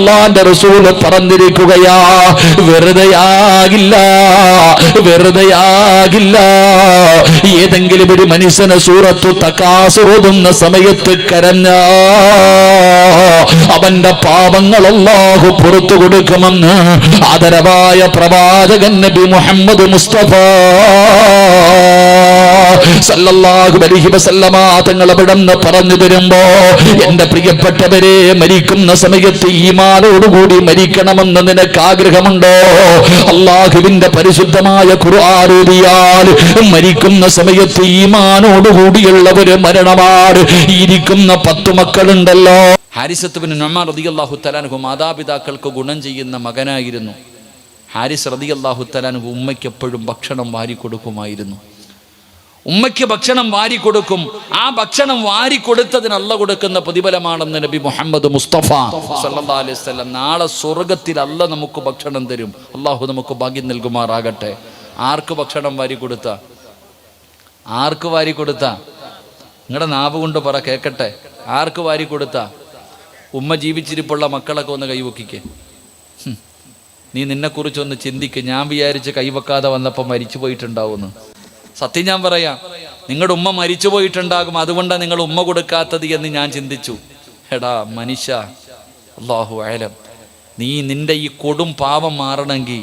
അല്ലാഹുവിന്റെ റസൂൽ പറഞ്ഞിരിക്കുകയാ, വെറുതെയാകില്ല. ഏതെങ്കിലും ഒരു മനുഷ്യനെ സൂറത്തു തകാസുർ ഓതുന്ന സമയത്ത് കരഞ്ഞ അവന്റെ പാപങ്ങൾ അല്ലാഹു പുറത്തു കൊടുക്കുമെന്ന് ആദരവായ പ്രവാചകൻ നബി മുഹമ്മദ് മുസ്തഫ സല്ലല്ലാഹു അലൈഹി വസല്ലമ തങ്ങൾ അവിടുന്ന് പറഞ്ഞു തരുമ്പോ, എന്റെ പ്രിയപ്പെട്ടവരെ, മരിക്കുന്ന സമയത്ത് ഈമാനോടുകൂടി മരിക്കണമെന്ന് നിനക്ക് ആഗ്രഹമുണ്ടോ? അല്ലാഹുവിന്റെ പരിശുദ്ധമായ ഖുർആൻ ഓതിയാൽ മരിക്കുന്ന സമയത്ത് ഈമാനോടുകൂടിയുള്ള ഒരു മരണമാണ്. ഇരിക്കുന്ന 10 മക്കളുണ്ടല്ലോ, ഹാരിസത്ത് ബിൻ നുഅ്മാൻ റളിയല്ലാഹു തആല അൻഹു മാതാപിതാക്കൾക്ക് ഗുണം ചെയ്യുന്ന മകനായിരുന്നു. ഹാരിസ് റളിയല്ലാഹു തആല അൻഹു ഉമ്മയ്ക്ക് എപ്പോഴും ഭക്ഷണം വാരി കൊടുക്കുമായിരുന്നു. ഉമ്മയ്ക്ക് ഭക്ഷണം വാരി കൊടുക്കും. ആ ഭക്ഷണം വാരി കൊടുത്തതിന് അല്ലാഹു കൊടുക്കുന്ന പ്രതിഫലമാണെന്ന് നബി മുഹമ്മദ് മുസ്തഫ സല്ലല്ലാഹു അലൈഹി വസല്ലം. നാളെ സ്വർഗ്ഗത്തിൽ അല്ലാഹു നമുക്ക് ഭക്ഷണം തരും. അല്ലാഹു നമുക്ക് ഭാഗ്യം നൽകുമാറാകട്ടെ. ആർക്ക് ഭക്ഷണം വാരി കൊടുത്ത? ആർക്ക് വാരി കൊടുത്ത? നിങ്ങളുടെ നാവ് കൊണ്ട് പറ, കേൾക്കട്ടെ. ആർക്ക് വാരി കൊടുത്ത? ഉമ്മ ജീവിച്ചിരിപ്പുള്ള മക്കളൊക്കെ ഒന്ന് കൈവക്കിക്കേ. നീ നിന്നെക്കുറിച്ചൊന്ന് ചിന്തിക്ക്. ഞാൻ വിചാരിച്ച് കൈവക്കാതെ വന്നപ്പോൾ മരിച്ചു പോയിട്ടുണ്ടാവുമെന്ന്. സത്യം ഞാൻ പറയാം, നിങ്ങളുടെ ഉമ്മ മരിച്ചു പോയിട്ടുണ്ടാകും, അതുകൊണ്ടാണ് നിങ്ങൾ ഉമ്മ കൊടുക്കാത്തത് എന്ന് ഞാൻ ചിന്തിച്ചു. എടാ മനുഷ്യ, അല്ലാഹു അഅലം, നീ നിന്റെ ഈ കൊടും പാപം മാറണമെങ്കിൽ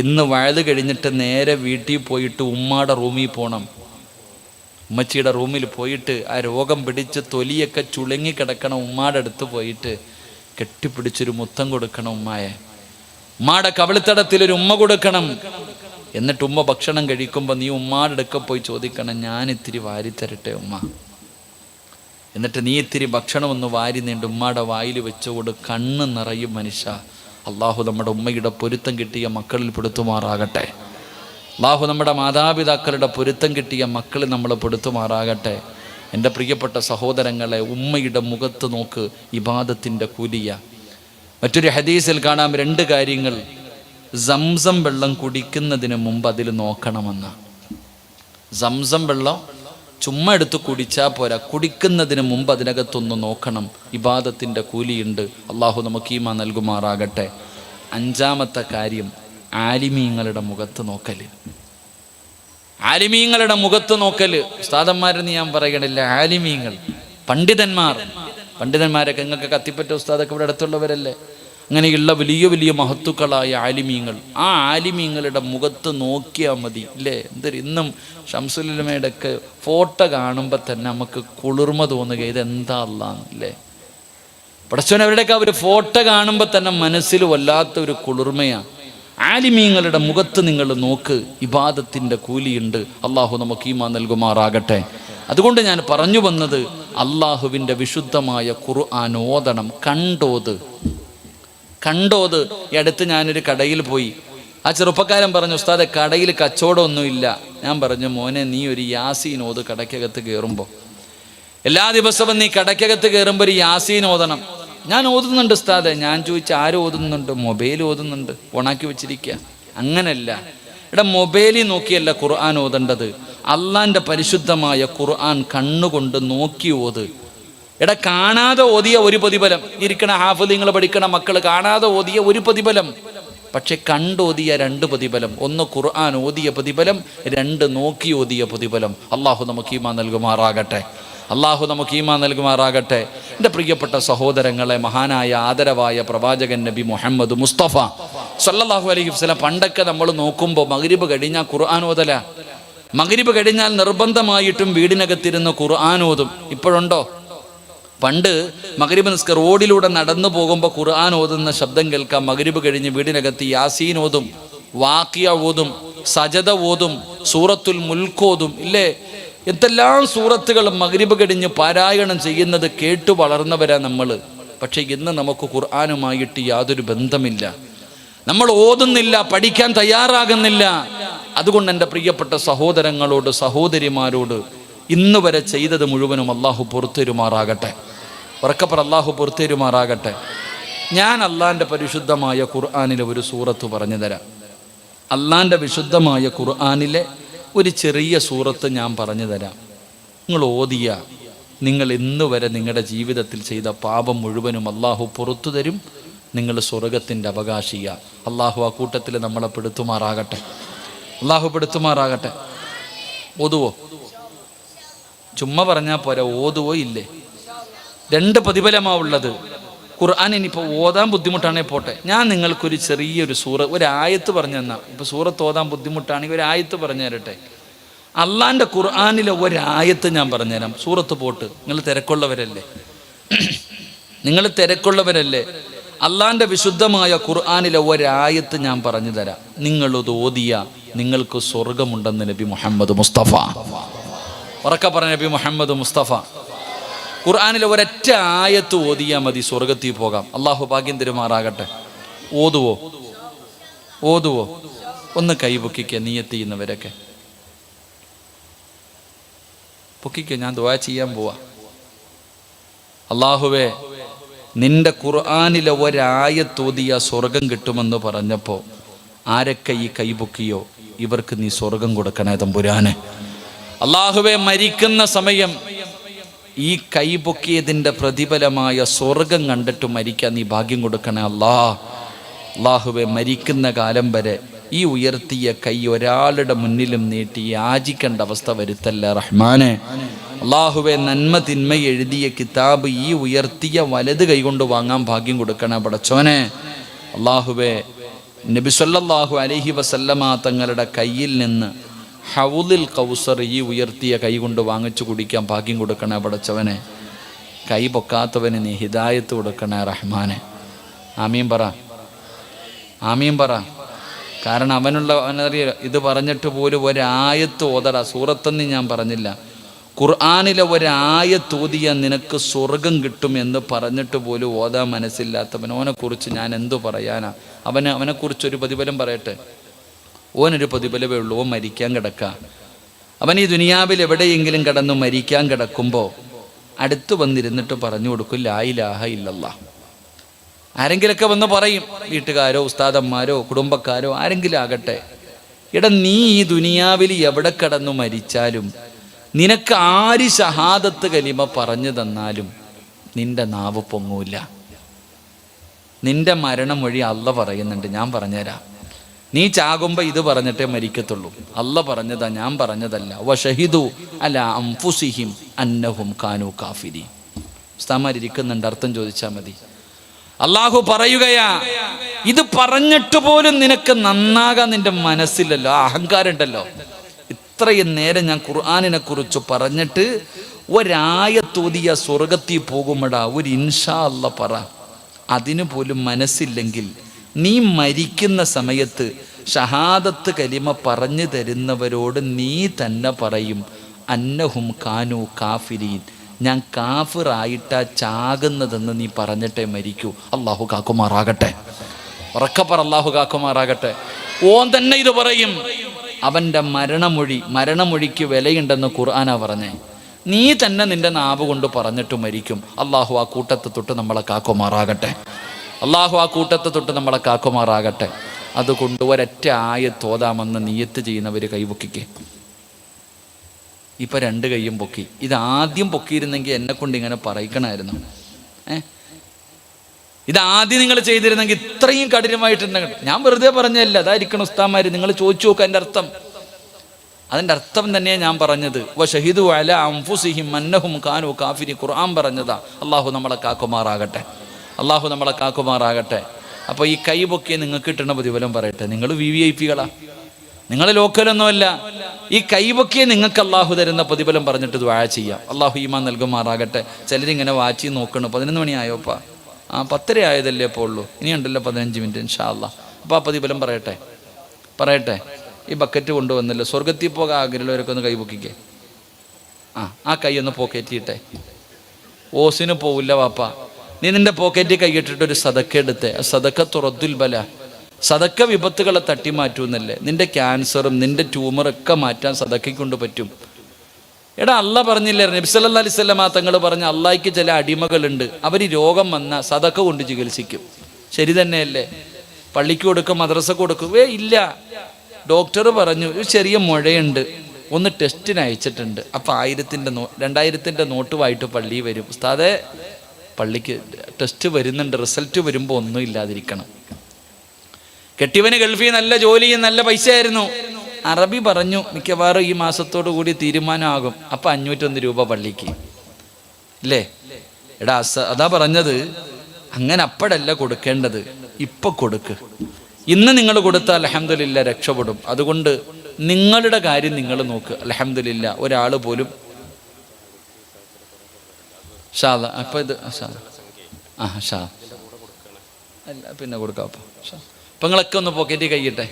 ഇന്ന് വഴുത് കഴിഞ്ഞിട്ട് നേരെ വീട്ടിൽ പോയിട്ട് ഉമ്മാടെ റൂമിൽ പോകണം. ഉമ്മച്ചിയുടെ റൂമിൽ പോയിട്ട് ആ രോഗം പിടിച്ച് തൊലിയൊക്കെ ചുളുങ്ങി കിടക്കണം ഉമ്മാടെ അടുത്ത് പോയിട്ട് കെട്ടിപ്പിടിച്ചൊരു മുത്തം കൊടുക്കണം. ഉമ്മാടെ കവിളിത്തടത്തിലൊരു ഉമ്മ കൊടുക്കണം. എന്നിട്ട് ഉമ്മ ഭക്ഷണം കഴിക്കുമ്പോൾ നീ ഉമ്മാടെ അടുക്ക പോയി ചോദിക്കണം, ഞാൻ ഇത്തിരി വാരി തരട്ടെ ഉമ്മ. എന്നിട്ട് നീ ഇത്തിരി ഭക്ഷണം ഒന്ന് വാരി നീണ്ട് ഉമ്മാടെ വായിൽ വെച്ചുകൊണ്ട് കണ്ണ് നിറയും മനുഷ്യ. അള്ളാഹു നമ്മുടെ ഉമ്മയുടെ പൊരുത്തം കിട്ടിയ മക്കളിൽ പെടുത്തുമാറാകട്ടെ. അള്ളാഹു നമ്മുടെ മാതാപിതാക്കളുടെ പൊരുത്തം കിട്ടിയ മക്കളിൽ നമ്മൾ പെടുത്തുമാറാകട്ടെ. എൻ്റെ പ്രിയപ്പെട്ട സഹോദരങ്ങളെ, ഉമ്മയുടെ മുഖത്ത് നോക്ക്, ഇബാദത്തിൻ്റെ കൂലിയ. മറ്റൊരു ഹദീസിൽ കാണാം 2 കാര്യങ്ങൾ. സംസം വെള്ളം കുടിക്കുന്നതിന് മുമ്പ് അതിൽ നോക്കണമെന്ന്. സംസം വെള്ളം ചുമ്മാ എടുത്ത് കുടിച്ചാൽ പോരാ, കുടിക്കുന്നതിന് മുമ്പ് അതിനകത്തൊന്ന് നോക്കണം. ഇബാദത്തിൻ്റെ കൂലിയുണ്ട്. അള്ളാഹു നമുക്ക് ഈമാൻ നൽകുമാറാകട്ടെ. 5ാമത്തെ കാര്യം, ആലിമീങ്ങളുടെ മുഖത്ത് നോക്കല്. ആലിമീങ്ങളുടെ മുഖത്ത് നോക്കല്. ഉസ്താദന്മാരെന്ന് ഞാൻ പറയണില്ല, ആലിമീങ്ങൾ, പണ്ഡിതന്മാരൊക്കെ നിങ്ങൾക്ക് കത്തിപ്പറ്റ ഉസ്താദൊക്കെ ഇവിടെ അടുത്തുള്ളവരല്ലേ. അങ്ങനെയുള്ള വലിയ വലിയ മഹത്തുക്കളായ ആലിമീങ്ങൾ, ആ ആലിമീങ്ങളുടെ മുഖത്ത് നോക്കിയാൽ മതി ഇല്ലേ. ഇന്നും ഷംസുലുലമയുടെ ഒക്കെ ഫോട്ടോ കാണുമ്പോൾ തന്നെ നമുക്ക് കുളിർമ തോന്നുക, ഇതെന്താ അല്ലാന്ന് ഇല്ലേ. പടച്ചോൻ അവരുടെയൊക്കെ ഒരു ഫോട്ടോ കാണുമ്പോൾ തന്നെ മനസ്സിൽ വല്ലാത്തൊരു കുളിർമയാണ്. ആലിമീങ്ങളുടെ മുഖത്ത് നിങ്ങൾ നോക്ക്, ഇബാദത്തിൻ്റെ കൂലിയുണ്ട്. അള്ളാഹു നമുക്ക് ഈമാൻ നൽകുമാറാകട്ടെ. അതുകൊണ്ട് ഞാൻ പറഞ്ഞു വന്നത്, അള്ളാഹുവിൻ്റെ വിശുദ്ധമായ ഖുർആൻ ഓതണം. കണ്ടോത്. ഈ അടുത്ത് ഞാനൊരു കടയിൽ പോയി. ആ ചെറുപ്പക്കാരൻ പറഞ്ഞു, ഉസ്താദെ കടയിൽ കച്ചവടമൊന്നുമില്ല. ഞാൻ പറഞ്ഞു, മോനെ നീ ഒരു യാസീൻ ഓത് കടയ്ക്കകത്ത് കയറുമ്പോൾ. എല്ലാ ദിവസവും നീ കടയ്ക്കകത്ത് കയറുമ്പോൾ ഒരു യാസീൻ ഓതണം. ഞാൻ ഓതുന്നുണ്ട് ഉസ്താദെ. ഞാൻ ചോദിച്ചു, ആരും ഓതുന്നുണ്ട്? മൊബൈൽ ഓതുന്നുണ്ട്, ഓണാക്കി വെച്ചിരിക്കുക. അങ്ങനല്ല, ഇവിടെ മൊബൈലിൽ നോക്കിയല്ല ഖുർആൻ ഓതേണ്ടത്. അള്ളാൻ്റെ പരിശുദ്ധമായ ഖുർആൻ കണ്ണുകൊണ്ട് നോക്കി ഓത്. എടാ, കാണാതെ ഓതിയ ഒരു പ്രതിഫലം, ഇരിക്കണ ഹാഫിളിങ്ങൾ പഠിക്കണ മക്കൾ കാണാതെ ഓതിയ ഒരു പ്രതിഫലം, പക്ഷെ കണ്ടോതിയ 2 പ്രതിഫലം. 1 ഖുർആൻ ഓതിയ പ്രതിഫലം, 2 നോക്കി ഓതിയ പ്രതിഫലം. അള്ളാഹു നമുക്ക് ഈമാൻ നൽകുമാറാകട്ടെ. എൻ്റെ പ്രിയപ്പെട്ട സഹോദരങ്ങളെ, മഹാനായ ആദരവായ പ്രവാചകൻ നബി മുഹമ്മദ് മുസ്തഫ സല്ലല്ലാഹു അലൈഹി വസല്ലം പണ്ടൊക്കെ നമ്മൾ നോക്കുമ്പോൾ മഗ്രിബ് കഴിഞ്ഞാൽ ഖുർആൻ ഓതല. മഗ്രിബ് കഴിഞ്ഞാൽ നിർബന്ധമായിട്ടും വീടിനകത്തിരുന്ന് ഖുർആൻ ഓതും. ഇപ്പോഴുണ്ടോ? പണ്ട് മഗ്രിബ് റോഡിലൂടെ നടന്നു പോകുമ്പോൾ ഖുർആൻ ഓതുന്ന ശബ്ദം കേൾക്കാം. മഗ്രിബ് കഴിഞ്ഞ് വീടിനകത്ത് യാസീൻ ഓതും, വാഖിയ ഓതും, സജദ ഓതും, സൂറത്തുൽ മുൽക്ക് ഓതും ഇല്ലേ. എന്തെല്ലാം സൂറത്തുകളും മഗ്രിബ് കഴിഞ്ഞ് പാരായണം ചെയ്യുന്നത് കേട്ടു വളർന്നവരാ നമ്മൾ. പക്ഷേ ഇന്ന് നമുക്ക് ഖുർആനുമായിട്ട് യാതൊരു ബന്ധമില്ല. നമ്മൾ ഓതുന്നില്ല, പഠിക്കാൻ തയ്യാറാകുന്നില്ല. അതുകൊണ്ട് എൻ്റെ പ്രിയപ്പെട്ട സഹോദരങ്ങളോട്, സഹോദരിമാരോട്, ഇന്ന് വരെ ചെയ്തത് മുഴുവനും അള്ളാഹു പുറത്തേരുമാറാകട്ടെ. ഉറക്കപ്പറ, അള്ളാഹു പുറത്തേരുമാറാകട്ടെ. ഞാൻ അള്ളാൻ്റെ പരിശുദ്ധമായ ഖുർആനിലെ ഒരു സൂറത്ത് പറഞ്ഞു തരാം. അള്ളാൻ്റെ വിശുദ്ധമായ ഖുർആനിലെ ഒരു ചെറിയ സൂറത്ത് ഞാൻ പറഞ്ഞു തരാം. നിങ്ങൾ ഓതിയ, നിങ്ങൾ ഇന്ന് വരെ നിങ്ങളുടെ ജീവിതത്തിൽ ചെയ്ത പാപം മുഴുവനും അള്ളാഹു പുറത്തു തരും. നിങ്ങൾ സ്വർഗത്തിൻ്റെ അവകാശിയ. അള്ളാഹു ആ കൂട്ടത്തിൽ നമ്മളെ പെടുത്തുമാറാകട്ടെ. അള്ളാഹു പെടുത്തുമാറാകട്ടെ. ഓതുവോ? ചുമ്മാ പറഞ്ഞാൽ പോരാ, ഓതുവോ ഇല്ലേ? 2 പ്രതിഫലമാവുള്ളത്. ഖുർആൻ ഇനിയിപ്പോൾ ഓതാൻ ബുദ്ധിമുട്ടാണെങ്കിൽ പോട്ടെ, ഞാൻ നിങ്ങൾക്കൊരു ചെറിയൊരു ഒരായത്ത് പറഞ്ഞു തന്നാൽ, ഇപ്പോൾ സൂറത്ത് ഓതാൻ ബുദ്ധിമുട്ടാണെങ്കിൽ ഒരു ആയത്ത് പറഞ്ഞു തരട്ടെ. അള്ളാൻ്റെ ഖുർആനിലെ ഒരായത്ത് ഞാൻ പറഞ്ഞുതരാം. സൂറത്ത് പോട്ട്. നിങ്ങൾ തിരക്കുള്ളവരല്ലേ? അള്ളാൻ്റെ വിശുദ്ധമായ ഖുർആനിലെ ഒരായത്ത് ഞാൻ പറഞ്ഞു തരാം. നിങ്ങളത് ഓതിയ നിങ്ങൾക്ക് സ്വർഗമുണ്ടെന്ന് നബി മുഹമ്മദ് മുസ്തഫ. ഉറക്കെ പറഞ്ഞ നബി മുഹമ്മദ് മുസ്തഫ. ഖുർആനിലെ ഒരൊറ്റ ആയത്ത് ഓതിയാൽ മതി, സ്വർഗത്തിൽ പോകാം. അള്ളാഹു ഭാഗ്യം തരുമാറാകട്ടെ. ഓതുവോ? ഒന്ന് കൈ പൊക്കിക്കുക. നിയ്യത്ത് ചെയ്യുന്നവരൊക്കെ പൊക്കിക്കുക. ഞാൻ ദുആ ചെയ്യാൻ പോവാ. അള്ളാഹുവേ, നിന്റെ ഖുർആനിലെ ഒരായത്ത് ഓതിയ സ്വർഗം കിട്ടുമെന്ന് പറഞ്ഞപ്പോൾ ആരൊക്കെ ഈ കൈ പൊക്കിയോ ഇവർക്ക് നീ സ്വർഗം കൊടുക്കണേ തമ്പുരാനെ. അള്ളാഹുവേ, മരിക്കുന്ന സമയം ഈ കൈ പൊക്കിയതിൻ്റെ പ്രതിഫലമായ സ്വർഗം കണ്ടിട്ട് മരിക്കാൻ നീ ഭാഗ്യം കൊടുക്കണേ അള്ളാഹുവേ, മരിക്കുന്ന കാലം വരെ ഈ ഉയർത്തിയ കൈ ഒരാളുടെ മുന്നിലും നീട്ടി യാചിക്കേണ്ട അവസ്ഥ വരുത്തല്ല റഹ്മാനെ. അള്ളാഹുവേ, നന്മ തിന്മ എഴുതിയ കിതാബ് ഈ ഉയർത്തിയ വലത് കൈകൊണ്ട് വാങ്ങാൻ ഭാഗ്യം കൊടുക്കണേ പടച്ചോനെ. അള്ളാഹുവേ, നബി സല്ലല്ലാഹു അലൈഹി വസല്ലമ തങ്ങളുടെ കയ്യിൽ നിന്ന് ഹൗദിൽ കൗസർ ഈ ഉയർത്തിയ കൈ കൊണ്ട് വാങ്ങിച്ചു കുടിക്കാൻ ഭാഗ്യം കൊടുക്കണേ പടച്ചവനെ. കൈ പൊക്കാത്തവന് നീ ഹിദായത്ത് കൊടുക്കണേ റഹ്മാനെ. ആമീൻ പറ. കാരണം അവനറിയ ഇത് പറഞ്ഞിട്ട് പോലും ഒരായത്ത് ഓതട. സൂറത്തൊന്നും ഞാൻ പറഞ്ഞില്ല. ഖുർആനിലെ ഒരായത്ത് ഓതിയ നിനക്ക് സ്വർഗം കിട്ടും എന്ന് പറഞ്ഞിട്ട് പോലും ഓതാൻ മനസ്സില്ലാത്തവൻ, ഓനെക്കുറിച്ച് ഞാൻ എന്തു പറയാനാ? അവനെക്കുറിച്ചൊരു പ്രതിഫലം പറയട്ടെ. ഓനൊരു പ്രതിഫലമേ ഉള്ളൂ. ഓൻ മരിക്കാൻ കിടക്കുക. അവൻ ഈ ദുനിയാവിൽ എവിടെയെങ്കിലും കിടന്നു മരിക്കാൻ കിടക്കുമ്പോൾ അടുത്ത് വന്നിരുന്നിട്ട് പറഞ്ഞു കൊടുക്കും ലാ ഇലാഹ ഇല്ലല്ലാഹ്. ആരെങ്കിലൊക്കെ വന്ന് പറയും, വീട്ടുകാരോ ഉസ്താദന്മാരോ കുടുംബക്കാരോ ആരെങ്കിലും ആകട്ടെ, നീ ഈ ദുനിയാവിൽ എവിടെ കിടന്നു മരിച്ചാലും നിനക്ക് ആര് ഷഹാദത്ത് കലിമ പറഞ്ഞു തന്നാലും നിന്റെ നാവ് പൊങ്ങൂല. നിന്റെ മരണം വഴി അള്ള പറയുന്നുണ്ട്, ഞാൻ പറഞ്ഞുതരാം. നീ ചാകുമ്പോൾ ഇത് പറഞ്ഞിട്ടേ മരിക്കത്തുള്ളൂ. അള്ള പറഞ്ഞതാ, ഞാൻ പറഞ്ഞതല്ല. വശഹിദു അലാ അൻഫുസിഹിം അന്നഹും കാനൂ കാഫിരീൻ. ഉസ്താദന്മാരിയ്ക്കുന്നുണ്ട്, അർത്ഥം ചോദിച്ചാൽ മതി. അള്ളാഹു പറയുകയാ, ഇത് പറഞ്ഞിട്ട് പോലും നിനക്ക് നന്നാകാൻ നിന്റെ മനസ്സിലല്ലോ, അഹങ്കാരം ഉണ്ടല്ലോ. ഇത്രയും നേരം ഞാൻ ഖുർആനിനെ കുറിച്ച് പറഞ്ഞിട്ട് ഒരായത്തോതിയ സ്വർഗത്തിൽ പോകുമ്പോടാ ഒരു ഇൻഷാ അല്ല പറ. അതിനു പോലും മനസ്സില്ലെങ്കിൽ നീ മരിക്കുന്ന സമയത്ത് ഷഹാദത്ത് കലിമ പറഞ്ഞു തരുന്നവരോട് നീ തന്നെ പറയും അന്നഹും കാനൂ കാഫിരീൻ, ഞാൻ കാഫിറായിട്ടാ ചാകുന്നതെന്ന് നീ പറഞ്ഞിട്ടേ മരിക്കൂ. അള്ളാഹു കാക്കുമാറാകട്ടെ. ഉറക്കപ്പറ, അള്ളാഹു കാക്കുമാറാകട്ടെ. ഓൻ തന്നെ ഇത് പറയും. അവൻ്റെ മരണമൊഴിക്ക് വിലയുണ്ടെന്ന് ഖുർആനാ പറഞ്ഞേ. നീ തന്നെ നിന്റെ നാവ് കൊണ്ട് പറഞ്ഞിട്ട് മരിക്കും. അള്ളാഹു ആ കൂട്ടത്തെ തൊട്ട് നമ്മളെ കാക്കുമാറാകട്ടെ. കാക്കുമാറാകട്ടെ. അതുകൊണ്ട് ഒരൊറ്റ ആയത്തോതാമെന്ന് നിയ്യത്ത് ചെയ്യുന്നവർ കൈപൊക്കിക്കേ. ഇപ്പം 2 കൈയും പൊക്കി. ഇതാദ്യം പൊക്കിയിരുന്നെങ്കിൽ എന്നെ കൊണ്ട് ഇങ്ങനെ പറയിക്കണമായിരുന്നു. ഇതാദ്യം നിങ്ങൾ ചെയ്തിരുന്നെങ്കിൽ ഇത്രയും കഠിനമായിട്ടുണ്ടെങ്കിൽ. ഞാൻ വെറുതെ പറഞ്ഞല്ല, അതായിരിക്കണം ഉസ്താദന്മാർ. നിങ്ങൾ ചോദിച്ചു നോക്കുക അതിൻ്റെ അർത്ഥം തന്നെയാണ് ഞാൻ പറഞ്ഞത്. വശഹിദു അലാ അൻഫുസിഹിം അന്നഹും കാനൂ കാഫിരീൻ. ഖുർആൻ പറഞ്ഞതാ. അള്ളാഹു നമ്മളെ കാക്കുമാറാകട്ടെ. അപ്പോൾ ഈ കൈ പൊക്കിയ നിങ്ങൾക്ക് കിട്ടുന്ന പ്രതിഫലം പറയട്ടെ. നിങ്ങൾ VVIP-കളാ, നിങ്ങൾ ലോക്കലൊന്നുമല്ല. ഈ കൈ പൊക്കിയ നിങ്ങൾക്ക് അള്ളാഹു തരുന്ന പ്രതിഫലം പറഞ്ഞിട്ട് ദുആ ചെയ്യാം. അള്ളാഹു ഈമാൻ നൽകുമാറാകട്ടെ. ചിലരിങ്ങനെ വാച്ചി നോക്കണം. 11 മണിയായോപ്പാ, 10:30 ആയതല്ലേ ഇപ്പോൾ ഉള്ളൂ, ഇനിയുണ്ടല്ലോ 15 മിനിറ്റ് ഇൻഷാ അല്ലാഹ്. അപ്പോൾ ആ പ്രതിഫലം പറയട്ടെ. ഈ ബക്കറ്റ് കൊണ്ടുവന്നല്ലോ. സ്വർഗത്തിൽ പോകാൻ ആഗ്രഹമുള്ളവരൊക്കെ ഒന്ന് കൈ പൊക്കിക്കേ. ആ കൈ ഒന്ന് പോക്കറ്റിട്ടെ. ഓസിന് പോവില്ല വാപ്പ. നീ നിന്റെ പോക്കറ്റിൽ കൈയിട്ടിട്ടൊരു സദക്ക എടുത്തേ. സദക്ക തുറദ്ദുൽ ബല. സദക്ക വിപത്തുകളെ തട്ടിമാറ്റൂന്നല്ലേ. നിന്റെ ക്യാൻസറും നിന്റെ ട്യൂമറൊക്കെ മാറ്റാൻ സദക്കയ്ക്ക് കൊണ്ട് പറ്റും. അല്ല പറഞ്ഞില്ലേ, നബി സല്ലല്ലാഹു അലൈഹി വസല്ലം തങ്ങൾ പറഞ്ഞ അള്ളാഹിക്ക് ചില അടിമകളുണ്ട്, അവർ രോഗം വന്നാൽ സദക്ക കൊണ്ട് ചികിത്സിക്കും. ശരി തന്നെയല്ലേ? പള്ളിക്ക് കൊടുക്കും, മദ്രസക്ക് കൊടുക്കും. ഇല്ല, ഡോക്ടർ പറഞ്ഞു ഒരു ചെറിയ മുഴയുണ്ട്, ഒന്ന് ടെസ്റ്റിന് അയച്ചിട്ടുണ്ട്. അപ്പോൾ 1000-2000 നോട്ടുമായിട്ട് പള്ളിയിൽ വരും. ഉസ്താദേ പള്ളിക്ക് ടെസ്റ്റ് വരുന്നുണ്ട്, റിസൾട്ട് വരുമ്പോൾ ഒന്നും ഇല്ലാതിരിക്കണം. കെട്ടിയവന് ഗൾഫിൽ നല്ല ജോലിയും നല്ല പൈസ ആയിരുന്നു. അറബി പറഞ്ഞു മിക്കവാറും ഈ മാസത്തോടു കൂടി തീരുമാനമാകും. അപ്പം 501 രൂപ പള്ളിക്ക് അല്ലേ? എടാ അതാ പറഞ്ഞത്, അങ്ങനെ അപ്പോഴല്ല കൊടുക്കേണ്ടത്, ഇപ്പം കൊടുക്ക്. ഇന്ന് നിങ്ങൾ കൊടുത്താൽ അൽഹംദുലില്ലാ രക്ഷപ്പെടും. അതുകൊണ്ട് നിങ്ങളുടെ കാര്യം നിങ്ങൾ നോക്ക്. അൽഹംദുലില്ലാ ഒരാൾ പോലും ഷാദ അപ്പം ഇത് ഷാ അല്ല പിന്നെ കൊടുക്കാം. അപ്പം നിങ്ങളൊക്കെ ഒന്ന് പോക്കറ്റിൽ കൈയിട്ടെ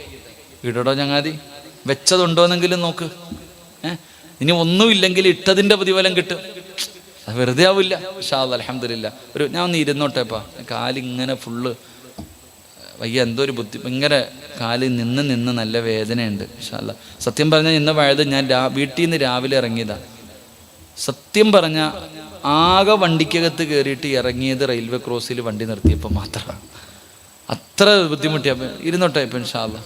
ഇടടോ ചങ്ങാതി, വെച്ചതുണ്ടോയെന്നെങ്കിലും നോക്ക്. ഇനി ഒന്നുമില്ലെങ്കിൽ ഇട്ടതിൻ്റെ പ്രതിഫലം കിട്ടും, അത് വെറുതെ ആവില്ല. ഷാ അൽഹംദുലില്ലാ ഞാൻ ഒന്ന് ഇരുന്നോട്ടെപ്പാ, കാലിങ്ങനെ ഫുള്ള് വയ്യ, എന്തോ ഒരു ഇങ്ങനെ കാലിൽ നിന്ന് നല്ല വേദനയുണ്ട്. ഇൻഷാല്ലാ സത്യം പറഞ്ഞാൽ ഇന്ന് വഴുത് ഞാൻ വീട്ടിൽ നിന്ന് രാവിലെ ഇറങ്ങിയതാണ്. സത്യം പറഞ്ഞാൽ ആകെ വണ്ടിക്കകത്ത് കയറിയിട്ട് ഇറങ്ങിയത് റെയിൽവേ ക്രോസിൽ വണ്ടി നിർത്തിയപ്പോൾ മാത്രമാണ്. അത്ര ബുദ്ധിമുട്ടിയപ്പോൾ ഇരുന്നോട്ടെ ഇപ്പം ഇൻഷാല്ലാ.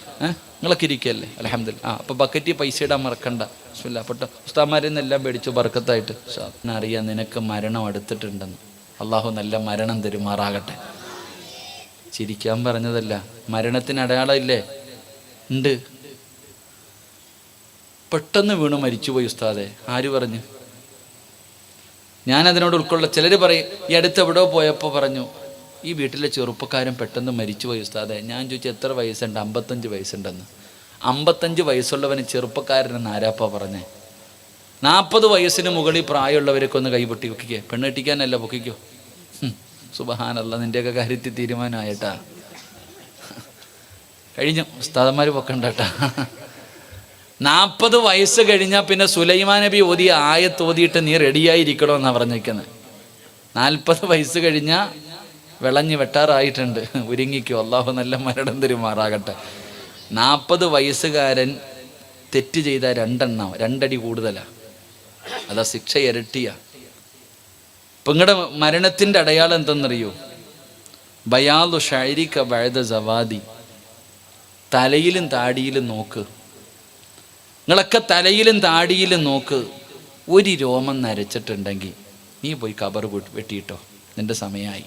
നിങ്ങളൊക്കെ ഇരിക്കുകയല്ലേ? അൽഹംദുലില്ലാ. അപ്പോൾ ബക്കറ്റിൽ പൈസ ഇടാൻ മറക്കണ്ട. ബിസ്മില്ലാ. അപ്പോൾ ഉസ്താദ്മാരിൽ നിന്നെല്ലാം പേടിച്ചു ബർക്കത്തായിട്ട്. അറിയാം നിനക്ക് മരണം അടുത്തിട്ടുണ്ടെന്ന്. അള്ളാഹു നല്ല മരണം തരുമാറാകട്ടെ. ചിരിക്കാൻ പറഞ്ഞതല്ല, മരണത്തിന് അടയാളം ഇല്ലേ? ഉണ്ട്. പെട്ടെന്ന് വീണ് മരിച്ചുപോയി ഉസ്താദെ. ആര് പറഞ്ഞു? ഞാനതിനോട് ഉൾക്കൊള്ള. ചിലർ പറയും ഈ അടുത്ത് എവിടെയോ പോയപ്പോൾ പറഞ്ഞു ഈ വീട്ടിലെ ചെറുപ്പക്കാരൻ പെട്ടെന്ന് മരിച്ചുപോയി ഉസ്താദെ. ഞാൻ ചോദിച്ചു എത്ര വയസ്സുണ്ട്? 55 വയസ്സുണ്ടെന്ന്. 55 വയസ്സുള്ളവന് ചെറുപ്പക്കാരനെന്ന് ആരാപ്പാ പറഞ്ഞേ? 40 വയസ്സിന് മുകളിൽ പ്രായമുള്ളവരൊക്കെ ഒന്ന് കൈപൊട്ടി പൊക്കിക്കേ. പെണ്ണ് കെട്ടിക്കാനല്ല, പൊക്കിക്കോ. സുബ്ഹാനല്ലാഹ്, നിൻ്റെയൊക്കെ കാര്യത്തിൽ തീരുമാനമായിട്ടാ. കഴിഞ്ഞു, ഉസ്താദന്മാർ പൊക്കണ്ടട്ടാ. 40 വയസ്സ് കഴിഞ്ഞാൽ പിന്നെ സുലൈമാൻ നബി ഓതിയ ആയത്ത് ഓതിയിട്ട് നീ റെഡിയായിരിക്കണമെന്നാണ് പറഞ്ഞിരിക്കുന്നത്. 40 വയസ്സ് കഴിഞ്ഞാൽ വിളഞ്ഞ് വെട്ടാറായിട്ടുണ്ട്, ഒരുങ്ങിക്കോ. അള്ളാഹു നല്ല മരണം തരുമാറാകട്ടെ. 40 വയസ്സുകാരൻ തെറ്റ് ചെയ്താൽ 2 അടി കൂടുതലാണ്. അതാ ശിക്ഷ ഇരട്ടിയാ. ഇപ്പം നിങ്ങളുടെ മരണത്തിൻ്റെ അടയാളം എന്തെന്നറിയോ? ബയാദു ഷഅരിക ബഅദ സവാദി. തലയിലും താടിയിലും നോക്ക്. നിങ്ങളൊക്കെ തലയിലും താടിയിലും നോക്ക്. ഒരു രോമം നരച്ചിട്ടുണ്ടെങ്കിൽ നീ പോയി ഖബർ വെട്ടിയിട്ടോ, നിന്റെ സമയമായി.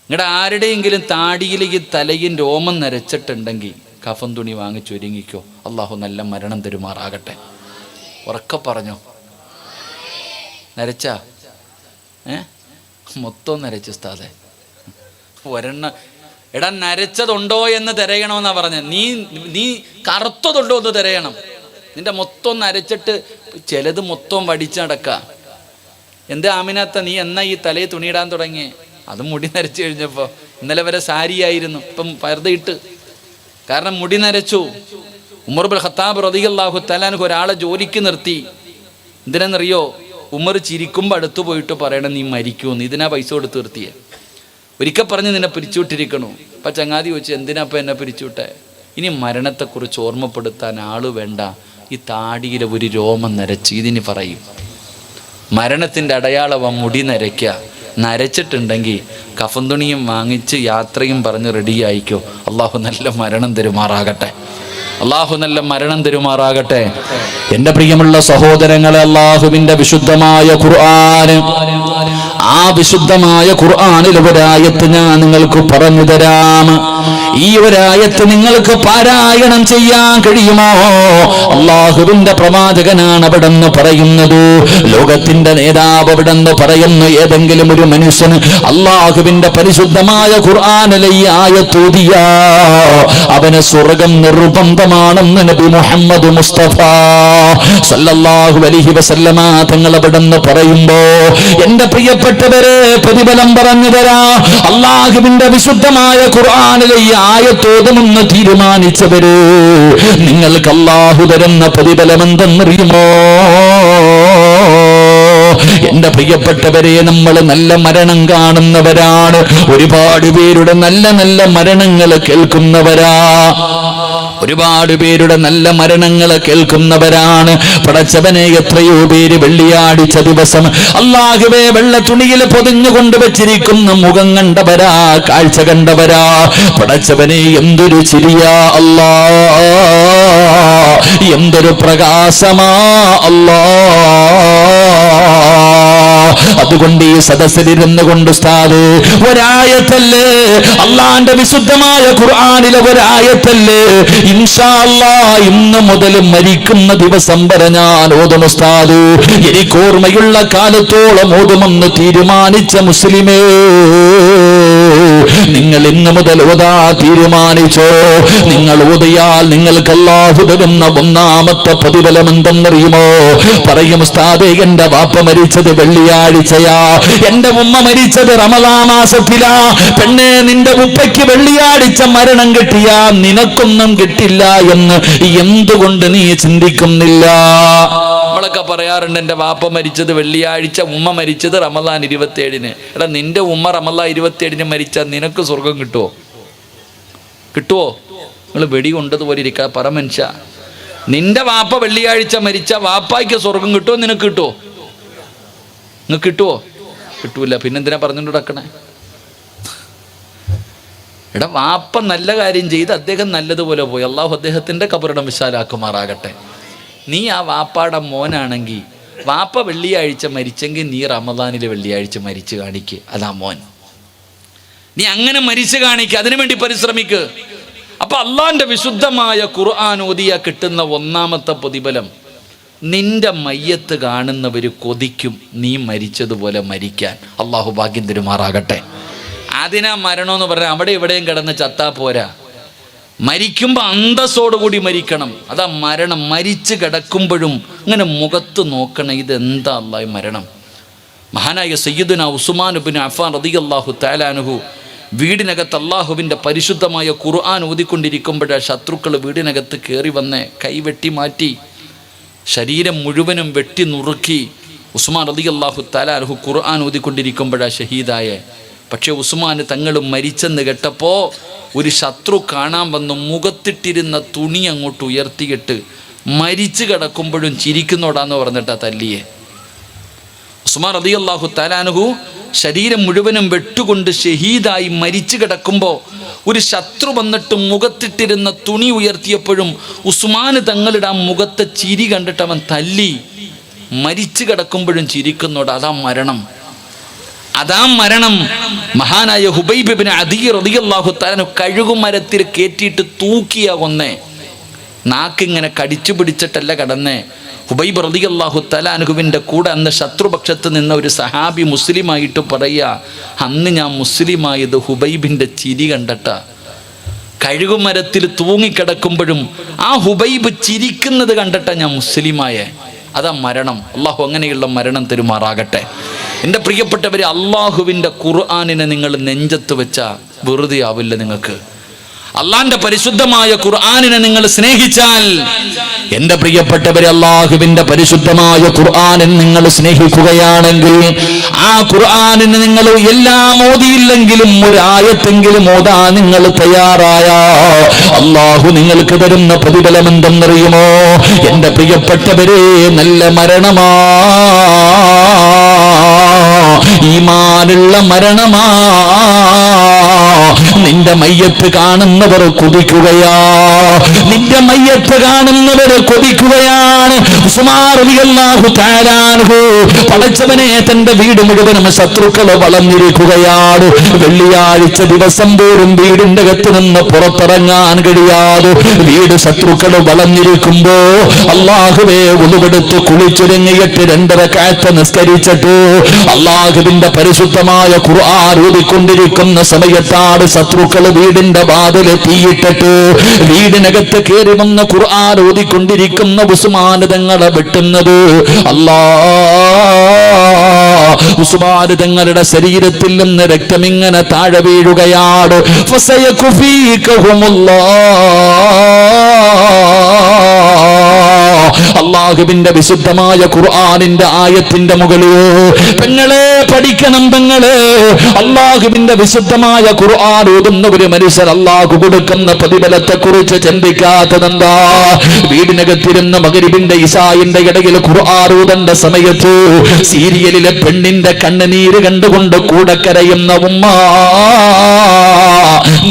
നിങ്ങളുടെ ആരുടെയെങ്കിലും താടിയിലേക്ക് തലയും രോമം നരച്ചിട്ടുണ്ടെങ്കിൽ കഫൻ തുണി വാങ്ങിച്ചൊരുങ്ങിക്കോ. അള്ളാഹു നല്ല മരണം തരുമാറാകട്ടെ. ഉറക്കെ പറഞ്ഞോ. നരച്ചാ മൊത്തം നരച്ചു ഉസ്താദെ. ഒരെണ്ണ എടാ നരച്ചതുണ്ടോ എന്ന് തിരയണമെന്നാ പറഞ്ഞത്. നീ കറുത്തതുണ്ടോ എന്ന് തിരയണം. നിന്റെ മൊത്തം നരച്ചിട്ട് ചിലത് മൊത്തം വടിച്ചടക്ക. എന്താ ആമിനാത്ത നീ എന്നാ ഈ തലയിൽ തുണിയിടാൻ തുടങ്ങി? അത് മുടി നരച്ചു കഴിഞ്ഞപ്പോൾ. ഇന്നലെ വരെ സാരിയായിരുന്നു, ഇപ്പം പർദ്ദയിട്ട്. കാരണം മുടി നരച്ചു. ഉമർ ഇബ്നുൽ ഖത്താബ് റളിയല്ലാഹു തആല അൻഹു ഒരാളെ ജോലിക്ക് നിർത്തി. എന്തിനെന്നറിയോ? ഉമർ ചിരിക്കുമ്പോൾ അടുത്ത് പോയിട്ട് പറയണം നീ മരിക്കുമെന്ന്. ഇതിനാ പൈസ കൊടുത്ത് നിർത്തിയേ. ഒരിക്കൽ പറഞ്ഞ് നിന്നെ പിരിച്ചുവിട്ടിരിക്കണു. അപ്പം ചങ്ങാതി ചോദിച്ചു എന്തിനാ അപ്പം എന്നെ പിരിച്ചുവിട്ടെ? ഇനി മരണത്തെക്കുറിച്ച് ഓർമ്മപ്പെടുത്താൻ ആള് വേണ്ട. ഈ താടിയിലെ ഒരു രോമം നരച്ച് ഇതിന് പറയും. മരണത്തിൻ്റെ അടയാളവും മുടി നരയ്ക്കുക. നരച്ചിട്ടുണ്ടെങ്കിൽ കഫൻ തുണിയും വാങ്ങിച്ച് യാത്രയും പറഞ്ഞ് റെഡിയായിക്കോ. അള്ളാഹു നല്ല മരണം തരുമാറാകട്ടെ. അള്ളാഹു നല്ല മരണം തരുമാറാകട്ടെ. എൻ്റെ പ്രിയമുള്ള സഹോദരങ്ങളെ, അള്ളാഹുവിൻ്റെ വിശുദ്ധമായ ഖുർആൻ, ആ വിശുദ്ധമായ ഖുർആനിൽ ഒരായത്ത് ഞാൻ നിങ്ങൾക്ക് പറഞ്ഞു തരാം. ഈ ഒരായത്ത് നിങ്ങൾക്ക് പാരായണം ചെയ്യാൻ കഴിയുമോ? അള്ളാഹുവിന്റെ പ്രവാചകനാണ് അവിടെ നിന്ന് പറയുന്നത്. ലോകത്തിന്റെ നേതാവ് അവിടെ നിന്ന് പറയുന്നു, ഏതെങ്കിലും ഒരു മനുഷ്യന് അള്ളാഹുവിന്റെ പരിശുദ്ധമായ ഖുർആനിലെ ഈ ആയത്ത് ഓതിയാ അവന് സ്വർഗം നിർബന്ധമാണെന്ന് നബി മുഹമ്മദ് മുസ്തഫ സല്ലല്ലാഹു അലൈഹി വസല്ലമ തങ്ങൾ അവിടെ നിന്ന് പറയുമ്പോ, എന്റെ പ്രിയപ്പെട്ടവരെ പ്രതിഫലം പറഞ്ഞു തരാ. അള്ളാഹുവിന്റെ വിശുദ്ധമായ ഖുർആനിലെ ഈ ആയത്തോതുമെന്ന് തീരുമാനിച്ചവര് നിങ്ങൾക്ക് അള്ളാഹു തരുന്ന പ്രതിഫലം എന്തെന്നറിയുമോ? എന്റെ പ്രിയപ്പെട്ടവരെ, നമ്മൾ നല്ല മരണം കാണുന്നവരാണ്. ഒരുപാട് പേരുടെ നല്ല നല്ല മരണങ്ങൾ കേൾക്കുന്നവരാ. ഒരുപാട് പേരുടെ നല്ല മരണങ്ങൾ കേൾക്കുന്നവരാണ്. പടച്ചവനെ, എത്രയോ പേര് വെള്ളിയാഴ്ച ദിവസം അല്ലാഹുവേ വെള്ള തുണിയിൽ പൊതിഞ്ഞു കൊണ്ടുവച്ചിരിക്കുന്ന മുഖം കണ്ടവരാ, കാഴ്ച കണ്ടവരാ. പടച്ചവനെ, എന്തൊരു ചിരിയാ അല്ലാ, എന്തൊരു പ്രകാശമാ അല്ലാ. അതുകൊണ്ട് ഈ സദസ്സിലിരുന്ന് കൊണ്ട് ഉസ്താദ് ഒരായത്തല്ലേ, അള്ളാന്റെ വിശുദ്ധമായ ഖുർആനിലെ ഒരായത്തല്ലേ ഇൻഷാ അല്ലാഹ് ഇന്ന് മുതൽ മരിക്കുന്ന ദിവസം വരെ ഞാൻ ഓതും ഉസ്താദ്, എനിക്ക് ഓർമ്മയുള്ള കാലത്തോളം ഓതുമെന്ന് തീരുമാനിച്ച മുസ്ലിമേ, നിങ്ങൾ ഇന്ന് മുതൽ ഓതാ തീരുമാനിച്ചോ. നിങ്ങൾ ഓതിയാൽ നിങ്ങൾക്ക് അല്ലാഹു തരുന്ന ഒന്നാമത്തെ പ്രതിഫലം എന്തെന്നറിയുമോ? പറയും ഉസ്താദേ, എന്റെ വാപ്പ മരിച്ചത് വെള്ളിയാഴ്ചയാ, എന്റെ ഉമ്മ മരിച്ചത് റമദാൻ മാസത്തിലാ. പെണ്ണെ, നിന്റെ ഉപ്പയ്ക്ക് വെള്ളിയാഴ്ച മരണം കിട്ടിയാ നിനക്കൊന്നും കിട്ടില്ല എന്ന് എന്തുകൊണ്ട് നീ ചിന്തിക്കുന്നില്ല? നമ്മളൊക്കെ പറയാറുണ്ട്, എന്റെ വാപ്പ മരിച്ചത് വെള്ളിയാഴ്ച, ഉമ്മ മരിച്ചത് റമദാൻ 27-ന്. എടാ, നിന്റെ ഉമ്മ റമദാൻ 27-ന് മരിച്ചാൽ നിനക്ക് സ്വർഗം കിട്ടുമോ? കിട്ടുമോ? നിങ്ങൾ വെടി കൊണ്ടതുപോലെ ഇരിക്കുക. പറ മനുഷ്യ, നിന്റെ വാപ്പ വെള്ളിയാഴ്ച മരിച്ച വാപ്പായ്ക്ക് സ്വർഗം കിട്ടുമോ? നിനക്ക് കിട്ടുമോ? നിങ്ങൾക്ക് കിട്ടുമോ? കിട്ടൂല. പിന്നെന്തിനാ പറഞ്ഞുകൊണ്ട് നടക്കണേ? എടാ, വാപ്പ നല്ല കാര്യം ചെയ്ത് അദ്ദേഹം നല്ലതുപോലെ പോയി, അള്ളാഹു അദ്ദേഹത്തിന്റെ ഖബറിടം വിശാലാക്കുമാറാകട്ടെ. നീ ആ വാപ്പാടെ മോനാണെങ്കിൽ വാപ്പ വെള്ളിയാഴ്ച മരിച്ചെങ്കിൽ നീ റമദാനിലെ വെള്ളിയാഴ്ച മരിച്ചു കാണിക്ക്. അതാ മോൻ. നീ അങ്ങനെ മരിച്ചു കാണിക്ക്, അതിനുവേണ്ടി പരിശ്രമിക്ക്. അപ്പൊ അള്ളാന്റെ വിശുദ്ധമായ ഖുർആൻ ഓതിയ കിട്ടുന്ന ഒന്നാമത്തെ പ്രതിഫലം, നിന്റെ മയ്യത്ത് കാണുന്നവര് കൊതിക്കും നീ മരിച്ചതുപോലെ മരിക്കാൻ. അള്ളാഹു ഭാഗ്യം തരുമാറാകട്ടെ. അതിനാ മരണമെന്ന് പറഞ്ഞാൽ അവിടെ ഇവിടെയും കിടന്ന് ചത്താ പോരാ, മരിക്കുമ്പോൾ അന്തസ്സോടുകൂടി മരിക്കണം. അതാ മരണം. മരിച്ചു കിടക്കുമ്പോഴും ഇങ്ങനെ മുഖത്ത് നോക്കണം, ഇതെന്താ അല്ലാഹ് മരണം. മഹാനായ സയ്യിദുന ഉസ്മാൻ ഇബ്നു അഫ്ഫാൻ റളിയല്ലാഹു തആല അൻഹു വീടിനകത്ത് അള്ളാഹുവിൻ്റെ പരിശുദ്ധമായ ഖുർആൻ ഓതിക്കൊണ്ടിരിക്കുമ്പോഴാ ശത്രുക്കൾ വീടിനകത്ത് കയറി വന്ന് കൈവെട്ടി മാറ്റി, ശരീരം മുഴുവനും വെട്ടി നുറുക്കി. ഉസ്മാൻ റളിയല്ലാഹു തആല അൻഹു ഖുർആൻ ഓതിക്കൊണ്ടിരിക്കുമ്പോഴാ ഷഹീദായേ. പക്ഷെ ഉസ്മാൻ തങ്ങൾ മരിച്ചെന്ന് കേട്ടപ്പോൾ ഒരു ശത്രു കാണാൻ വന്ന് മുഖത്തിട്ടിരുന്ന തുണി അങ്ങോട്ട് ഉയർത്തിയിട്ട് മരിച്ചു കിടക്കുമ്പോഴും ചിരിക്കുന്നോടാന്ന് പറഞ്ഞിട്ടാ തല്ലിയെ. ഉസ്മാൻ റളിയല്ലാഹു തആല അൻഹു ശരീരം മുഴുവനും വെട്ടുകൊണ്ട് ഷഹീദായി മരിച്ചു കിടക്കുമ്പോൾ ഒരു ശത്രു വന്നിട്ട് മുഖത്തിട്ടിരുന്ന തുണി ഉയർത്തിയപ്പോഴും ഉസ്മാൻ തങ്ങളുടെ ആ മുഖത്തെ ചിരി കണ്ടിട്ട് അവൻ തല്ലി. മരിച്ചു കിടക്കുമ്പോഴും ചിരിക്കുന്നോട്. അതാ മരണം. അതാ മരണം. മഹാനായ ഹുബൈബ് ഇബ്നു അദീ റളിയല്ലാഹു തആല കഴുകുമരത്തിൽ കയറ്റിയിട്ട് തൂക്കിയ കൊന്നേ. നാക്കിങ്ങനെ കടിച്ചു പിടിച്ചിട്ടല്ല കടന്നേ. ഹുബൈബ് റളിയല്ലാഹു തആല അൻഹുവിൻ്റെ കൂടെ അന്ന് ശത്രുപക്ഷത്ത് നിന്ന ഒരു സഹാബി മുസ്ലിമായിട്ട് പറയുക, അന്ന് ഞാൻ മുസ്ലിമായത് ഹുബൈബിൻ്റെ ചിരി കണ്ടിട്ടാ. കഴുകുമരത്തിൽ തൂങ്ങിക്കിടക്കുമ്പോഴും ആ ഹുബൈബ് ചിരിക്കുന്നത് കണ്ടിട്ടാ ഞാൻ മുസ്ലിമായേ. അതാ മരണം. അള്ളാഹു അങ്ങനെയുള്ള മരണം തരുമാറാകട്ടെ. എൻ്റെ പ്രിയപ്പെട്ടവരെ, അള്ളാഹുവിൻ്റെ ഖുർആനിനെ നിങ്ങൾ നെഞ്ചത്ത് വെച്ചാൽ വെറുതെ ആവില്ല. നിങ്ങൾക്ക് അള്ളാന്റെ പരിശുദ്ധമായ ഖുർആനിനെ നിങ്ങൾ സ്നേഹിച്ചാൽ, എൻ്റെ പ്രിയപ്പെട്ടവരെ, അള്ളാഹുവിൻ്റെ പരിശുദ്ധമായ ഖുർആനിനെ നിങ്ങൾ സ്നേഹിക്കുകയാണെങ്കിൽ, ആ ഖുർആനിനെ നിങ്ങൾ എല്ലാം ഓതിയില്ലെങ്കിലും ഒരായത്തെങ്കിലും ഓതാൻ നിങ്ങൾ തയ്യാറായ അള്ളാഹു നിങ്ങൾക്ക് തരുന്ന പ്രതിഫലം എന്തെന്നറിയുമോ? എൻ്റെ പ്രിയപ്പെട്ടവരെ, നല്ല മരണമാ, ഈമാനുള്ള മരണമാ. നിന്റെ മയ്യത്ത് കാണുന്നവർ കൊതിക്കുകയാ, നിന്റെ മയ്യത്ത് കാണുന്നവർ കൊതിക്കുകയാണ്. ഉസ്മാൻ റളിയല്ലാഹു തആല അൻഹു പടച്ചവനെ, തന്റെ വീട് മുഴുവനും ശത്രുക്കൾ വളഞ്ഞിരിക്കുകയാണ്. വെള്ളിയാഴ്ച ദിവസം പോലും വീടിന്റെ അകത്ത് നിന്ന് പുറത്തിറങ്ങാൻ കഴിയാതെ വീട് ശത്രുക്കൾ വളഞ്ഞിരിക്കുമ്പോ അല്ലാഹുവേ ഉളുവെടുത്ത് കുളിച്ചൊരുങ്ങിയിട്ട് 2 റക്അത്ത് നിസ്കരിച്ചിട്ട് അല്ലാഹുവിന്റെ പരിശുദ്ധമായ ഖുർആൻ ഓതിക്കൊണ്ടിരിക്കുന്ന സമയത്താണ് ശത്രുക്കൾ വീടിന്റെ വാതിൽ തീയിട്ടിട്ട് വീടിനകത്ത് കയറി വന്ന ഖുർആൻ ഓതിക്കൊണ്ടിരിക്കുന്ന ഉസ്മാൻ തങ്ങളെ വെട്ടുന്നത്. ഉസ്മാൻ തങ്ങളുടെ ശരീരത്തിൽ നിന്ന് രക്തമിങ്ങനെ താഴെ വീഴുകയാണ്. അള്ളാഹുവിന്റെ വിശുദ്ധമായ ഖുർആനിന്റെ ആയത്തിന്റെ മുകളിൽ പെങ്ങളെ പഠിക്കണം. പെങ്ങളെ, അള്ളാഹുവിന്റെ വിശുദ്ധമായ ഖുർആൻ ഓതുന്ന ഒരു മനുഷ്യർ അള്ളാഹു കൊടുക്കുന്ന പ്രതിഫലത്തെ കുറിച്ച് ചിന്തിക്കാത്തതെന്താ? വീടിനകത്തിരുന്ന മഗ്‌രിബിന്റെ ഇശാഇന്റെ ഇടയിൽ ഖുർആൻ ഓതേണ്ട സമയത്ത് സീരിയലിലെ പെണ്ണിന്റെ കണ്ണുനീര് കണ്ടുകൊണ്ട് കൂടെ കരയുന്ന ഉമ്മ,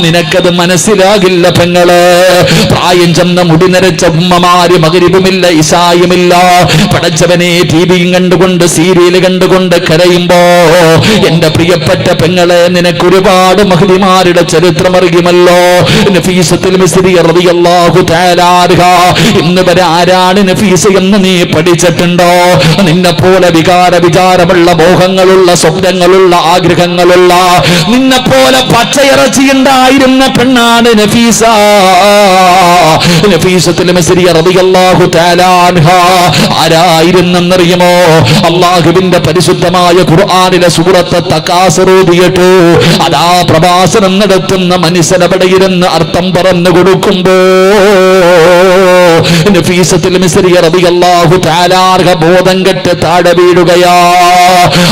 നിനക്കത് മനസ്സിലാകില്ല പെങ്ങള്. പ്രായം ചെന്ന മുടി നരച്ച ഉമ്മമാര് മഗ്‌രിബുമില്ല ഇശായുമില്ല പടച്ചവനെ ടിവിയും കണ്ടുകൊണ്ട് സീരിയൽ കണ്ടുകൊണ്ട് കരയുമ്പോ എന്റെ പ്രിയപ്പെട്ട പെങ്ങളെ നിനക്ക് ഒരുപാട് മഹദിമാരുടെ ചരിത്രം അറിയുമല്ലോ. നഫീസത്തുൽ മിസ്രി റളിയല്ലാഹു തആല അൻഹ ഇന്ന് വരെ ആരാണ് നഫീസ എന്ന് നീ പഠിച്ചിട്ടുണ്ടോ? നിന്നെ പോലെ വിചാരമുള്ള മോഹങ്ങളുള്ള സ്വപ്നങ്ങളുള്ള ആഗ്രഹങ്ങളുള്ള നിന്നെ പോലെ പച്ചയിറച്ചിയുണ്ടായിരുന്ന പെണ്ണാണ് നഫീസ. നഫീസത്തുൽ മിസ്രി റളിയല്ലാഹു തആല അൻഹ ആരായിരുന്നെന്നറിയുമോ? അല്ലാഹുവിന്റെ പരിശുദ്ധമായ ഖുർആനിലെ സൂറത്ത് തകാസുർ ഓതിയിട്ട് അതാ പ്രഭാഷണം നടത്തുന്ന മനുഷ്യനവിടെ ഇരുന്ന് അർത്ഥം പറഞ്ഞു കൊടുക്കുമ്പോ നഫീസത്തുൽ മിസ്രി റളിയല്ലാഹു തആല അൻഹ ബോധം കെട്ട് താഴെ വീഴുകയാ.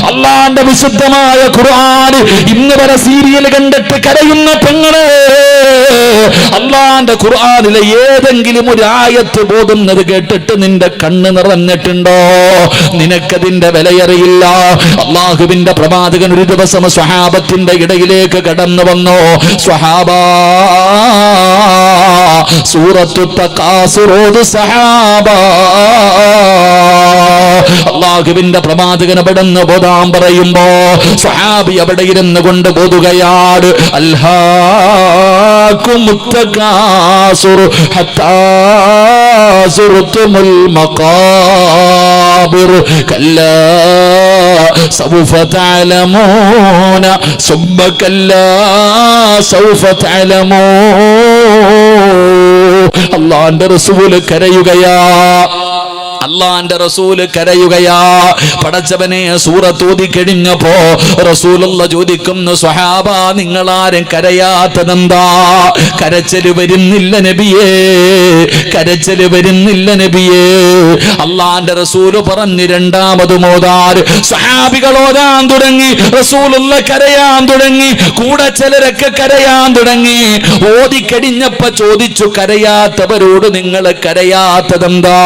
അല്ലാഹുവിന്റെ വിശുദ്ധമായ ഖുർആൻ ഇന്ന് വരെ സീരിയൽ കണ്ടിട്ട് കരയുന്ന പെങ്ങളെ അല്ലാഹുവിന്റെ ഖുർആനിലെ ഏതെങ്കിലും ഒരു ആയത്ത് ബോധുന്നത് കേട്ടിട്ട് നിന്റെ കണ്ണ് നിറഞ്ഞിട്ടുണ്ടോ? നിനക്കതിന്റെ വിലയറിയില്ല. അല്ലാഹുവിന്റെ പ്രവാചകൻ ഒരു ദിവസം സ്വഹാബത്തിന്റെ ഇടയിലേക്ക് കടന്നു വന്നു. സ്വഹാബാ സൂറത്തു തകാസുർ ഓതു സഹാബാ. അല്ലാഹുവിന്റെ പ്രവാചകൻ അവിടുന്ന് ബോധാൻ പറയുമ്പോ സ്വഹാബി അവിടെ ഇരുന്ന് കൊണ്ട് ബോധുകയാണ്. അൽഹാകുമുത് തകാസുർ ഹത്താ സുർതുമുൽ മഖാബിർ കല്ലാ സൗഫ തഅലമൂന സുബ്ബ കല്ലാ സൗഫ തഅലമൂൻ. അല്ലാഹുവിന്റെ റസൂൽ കരയുകയാ. അല്ലാഹുവിന്റെ റസൂല് കരയുകയാ. പടച്ചവനെ സൂറത്ത് ഓതി കഴിഞ്ഞപ്പോ റസൂലുള്ള ചോദിക്കുന്നു, സ്വഹാബ നിങ്ങളാരും കരയാത്തതെന്താ? കരച്ചല് വരുന്നില്ല നബിയേ, കരച്ചല് വരുന്നില്ല നബിയേ. അല്ലാഹുവിന്റെ റസൂല് പറഞ്ഞു രണ്ടാമത് മോദാർ. സ്വഹാബികൾ ഓതാൻ തുടങ്ങി, റസൂലുള്ള കരയാൻ തുടങ്ങി, കൂടെ ചിലരൊക്കെ കരയാൻ തുടങ്ങി. ഓതിക്കഴിഞ്ഞപ്പോ ചോദിച്ചു, കരയാത്തവരോട് നിങ്ങൾ കരയാത്തതെന്താ?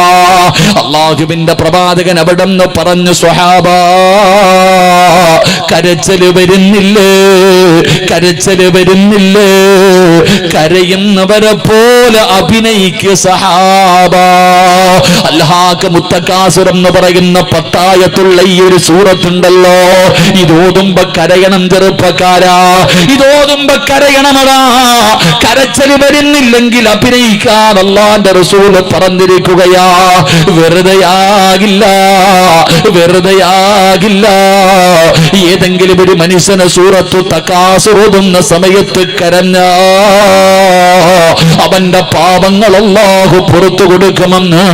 അല്ലാഹുവിന്റെ പ്രവാചകൻ അവിടെന്ന് പറഞ്ഞു, സ്വഹാബ കരച്ചല് വരുന്നില്ലേ, കരച്ചല് വരുന്നില്ലേ? കരയുന്നവരെ പോലെ അഭിനയിക്ക് സഹാബ. അൽഹാക മുത്തകാസുർ എന്ന് പറയുന്ന പത്തായത്തുള്ള ഈ ഒരു സൂറത്തുണ്ടല്ലോ, ഇതോതുമ്പോ കരയണം ചെറുപ്പക്കാരാ, ഇതോതുമ്പോ കരയണമടാ. കരച്ചല് വരുന്നില്ലെങ്കിൽ അഭിനയിക്കാൻ അല്ലാഹുവിന്റെ റസൂല് പറഞ്ഞിരിക്കുകയാ. വെറുതെയാകില്ല, വെറുതെയാകില്ല. ഏതെങ്കിലും ഒരു മനുഷ്യന് സൂറത്തു തകാസുർ ഓതുന്ന സമയത്ത് കരഞ്ഞ അവന്റെ പാപങ്ങൾ അല്ലാഹു പുറത്തു കൊടുക്കുമെന്ന്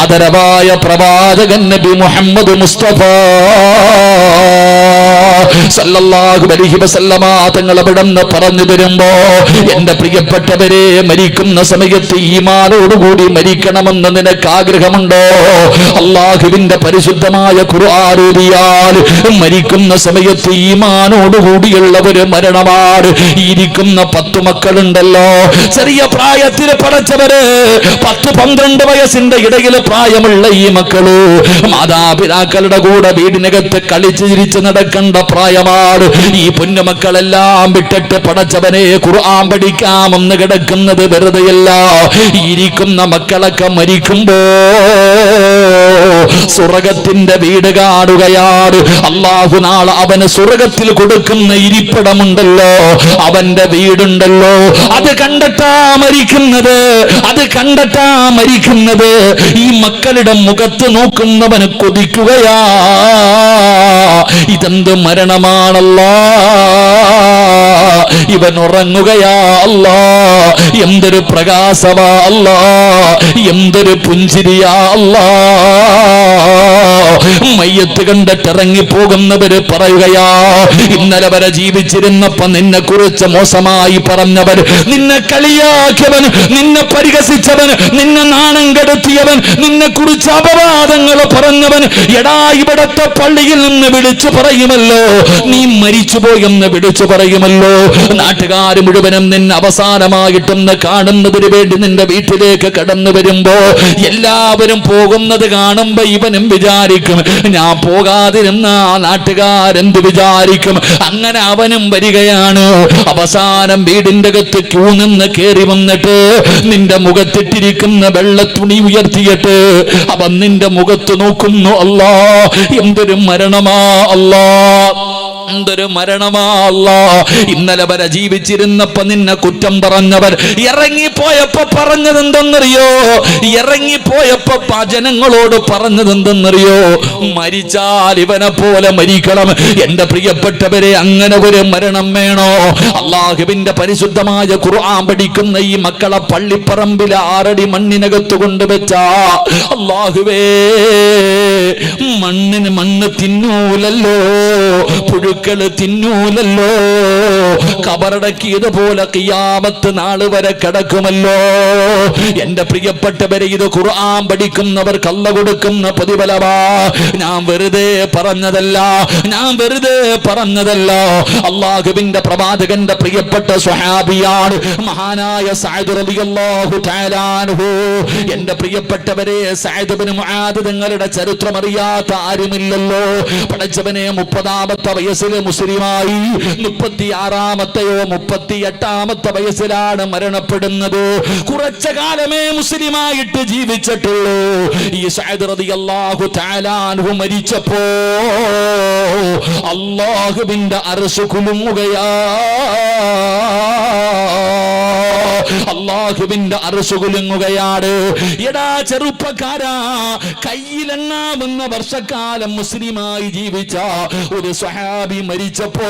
ആദരവായ പ്രവാചകൻ നബി മുഹമ്മദ് മുസ്തഫ സല്ലല്ലാഹു അലൈഹി വസല്ലമ തങ്ങൾ അവിടുന്ന് പറഞ്ഞു തരുമ്പോ, എന്റെ പ്രിയപ്പെട്ടവരെ, മരിക്കുന്ന സമയത്ത് ഈമാനോടുകൂടി മരിക്കണമെന്ന് നിനക്ക് ആഗ്രഹമുണ്ടോ? അല്ലാഹുവിന്റെ പരിശുദ്ധമായ ഖുർആൻ ഓതിയാൽ മരിക്കുന്ന സമയത്ത് ഈമാനോടുകൂടിയുള്ള ഒരു മരണമാണ്. ഇരിക്കുന്ന 10 മക്കളുണ്ടല്ലോ, ചെറിയ പ്രായത്തിൽ പടച്ചവര് 10-12 വയസ്സിന്റെ ഇടയിൽ പ്രായമുള്ള ഈ മക്കള് മാതാപിതാക്കളുടെ കൂടെ വീടിനകത്ത് കളിച്ച് ചിരിച്ച് നടക്കേണ്ട പ്രായമാണ്. ഈ പൊന്നുമക്കളെല്ലാം വിട്ടിട്ട് പടച്ചവനെ ഖുർആൻ പഠിക്കാമെന്ന് കിടക്കുന്നത് വെറുതെയല്ല. ഇരിക്കുന്ന മക്കളൊക്കെ മരിക്കുമ്പോ സ്വർഗത്തിന്റെ വീട് കാണുകയാണ്. അല്ലാഹു നാളെ അവന് സ്വർഗത്തിൽ കൊടുക്കുന്ന ഇരിപ്പിടമുണ്ടല്ലോ, അവന്റെ വീടുണ്ടല്ലോ, അത് കണ്ടിട്ടാ മരിക്കുന്നത്, അത് കണ്ടിട്ടാ മരിക്കുന്നത്. ഈ മക്കളുടെ മുഖത്ത് നോക്കുന്നവന് കൊതിക്കുകയാ, ഇതെന്ത് മരണമാണല്ലോ, ഇവൻ ഉറങ്ങുകയാ അല്ലാ, എന്തൊരു പ്രകാശമാ അല്ലാ, എന്തൊരു പുഞ്ചിരിയാ അല്ലാ. മയ്യത്ത് കണ്ടിട്ട് ഇറങ്ങിപ്പോകുന്നവര് പറയുകയാ, ഇന്നലെ വരെ ജീവിച്ചിരുന്നപ്പോ നിന്നെ കുറിച്ച് മോശമായി പറഞ്ഞവൻ, നിന്നെ കളിയാക്കിയവൻ, നിന്നെ പരിഹസിച്ചവൻ, നിന്നെ നാണം കെടുത്തിയവൻ, നിന്നെ കുറിച്ച് അപവാദങ്ങൾ പറഞ്ഞവൻ, എടാ ഇവിടത്തെ പള്ളിയിൽ നിന്ന് വിളിച്ചു പറയുമല്ലോ നീ മരിച്ചുപോയെന്ന് വിളിച്ചു പറയുമല്ലോ. നാട്ടുകാർ മുഴുവനും നിന്നെ അവസാനമായിട്ടൊന്ന് കാണുന്നതിന് വേണ്ടി നിന്റെ വീട്ടിലേക്ക് കടന്നു വരുമ്പോ എല്ലാവരും പോകുന്നത് കാണുമ്പോ ഇവനും വിചാരിക്കും വിചാരിക്കും, ഞാൻ പോകാതിരുന്ന നാട്ടുകാരെന്ത് വിചാരിക്കും? അങ്ങനെ അവനും വരികയാണ്. അവസാനം വീടിന്റെ അകത്ത് ക്യൂ നിന്ന് കയറി വന്നിട്ട് നിന്റെ മുഖത്തിട്ടിരിക്കുന്ന വെള്ളത്തുണി ഉയർത്തിയിട്ട് അവൻ നിന്റെ മുഖത്ത് നോക്കുന്നു. അല്ലാ, എന്തൊരു മരണമാ അല്ലാ, എന്തൊരു മരണമാ അല്ലാ. ഇന്നലെ വരെ ജീവിച്ചിരുന്നപ്പോ നിന്നെ കുറ്റം പറഞ്ഞവർ ഇറങ്ങിപ്പോയപ്പോ പറഞ്ഞതെന്തെന്നറിയോ? ഇറങ്ങിപ്പോയപ്പോ ജനങ്ങളോട് പറഞ്ഞതെന്തെന്നറിയോ? മരിച്ചാൽ ഇവനെ പോലെ മരിക്കണം. എന്റെ പ്രിയപ്പെട്ടവരെ, അങ്ങനെ ഒരു മരണം വേണോ? അല്ലാഹുവിന്റെ പരിശുദ്ധമായ ഖുർആൻ പഠിക്കുന്ന ഈ മക്കളെ പള്ളിപ്പറമ്പിലെ 6 അടി മണ്ണിനകത്ത് കൊണ്ടുവച്ച അല്ലാഹുവേ, മണ്ണിന് മണ്ണ് തിന്നൂലല്ലോ, പുഴുക്കള് തിന്നൂലല്ലോ, കബറടക്കിയതുപോലെ ഖിയാമത്ത് നാള് വരെ കിടക്കുമല്ലോ. എന്റെ പ്രിയപ്പെട്ടവരെ, ഇത് ഖുർആൻ പഠിക്കുന്നവർക്ക് അല്ലാഹു കൊടുക്കുന്ന പ്രതിഫലമാ. ഞാൻ വെറുതെ പറഞ്ഞതല്ല, ഞാൻ വെറുതെ പറഞ്ഞതല്ല. അല്ലാഹുവിന്റെ പ്രവാചകന്റെ പ്രിയപ്പെട്ട സ്വഹാബിയാണ് മഹാനായ സഅദ് റളിയല്ലാഹു തആല അൻഹു. എന്റെ പ്രിയപ്പെട്ടവരെ, സഅദ് ഇബ്നു മുആദ് തങ്ങളുടെ ചരിത്രം അറിയാത്ത ആരുമില്ലല്ലോ. പടച്ചവനെ, 30ാമത്തെ വയസ്സിൽ മുസ്ലിമായി, 36ാമത്തെയോ 38ാമത്തെ വയസ്സിലാണ് മരണപ്പെടുന്നത്. കുറച്ചു കാലമേ മുസ്ലിമായിട്ട് ജീവിച്ചിട്ടുള്ളൂ. ഈ സഅദ് റളിയല്ലാഹു തആല അൻഹു മരിച്ചപ്പോ അല്ലാഹുവിന്റെ അർശ് കുലുങ്ങുകയാ, അല്ലാഹുവിന്റെ അർശ് കുലുങ്ങുകയാണ്. എടാ ചെറുപ്പക്കാരാ, കയ്യിലെണ്ണാവുന്ന വർഷക്കാലം മുസ്ലിമായി ജീവിച്ച ഒരു സ്വഹാബി മരിച്ചപ്പോ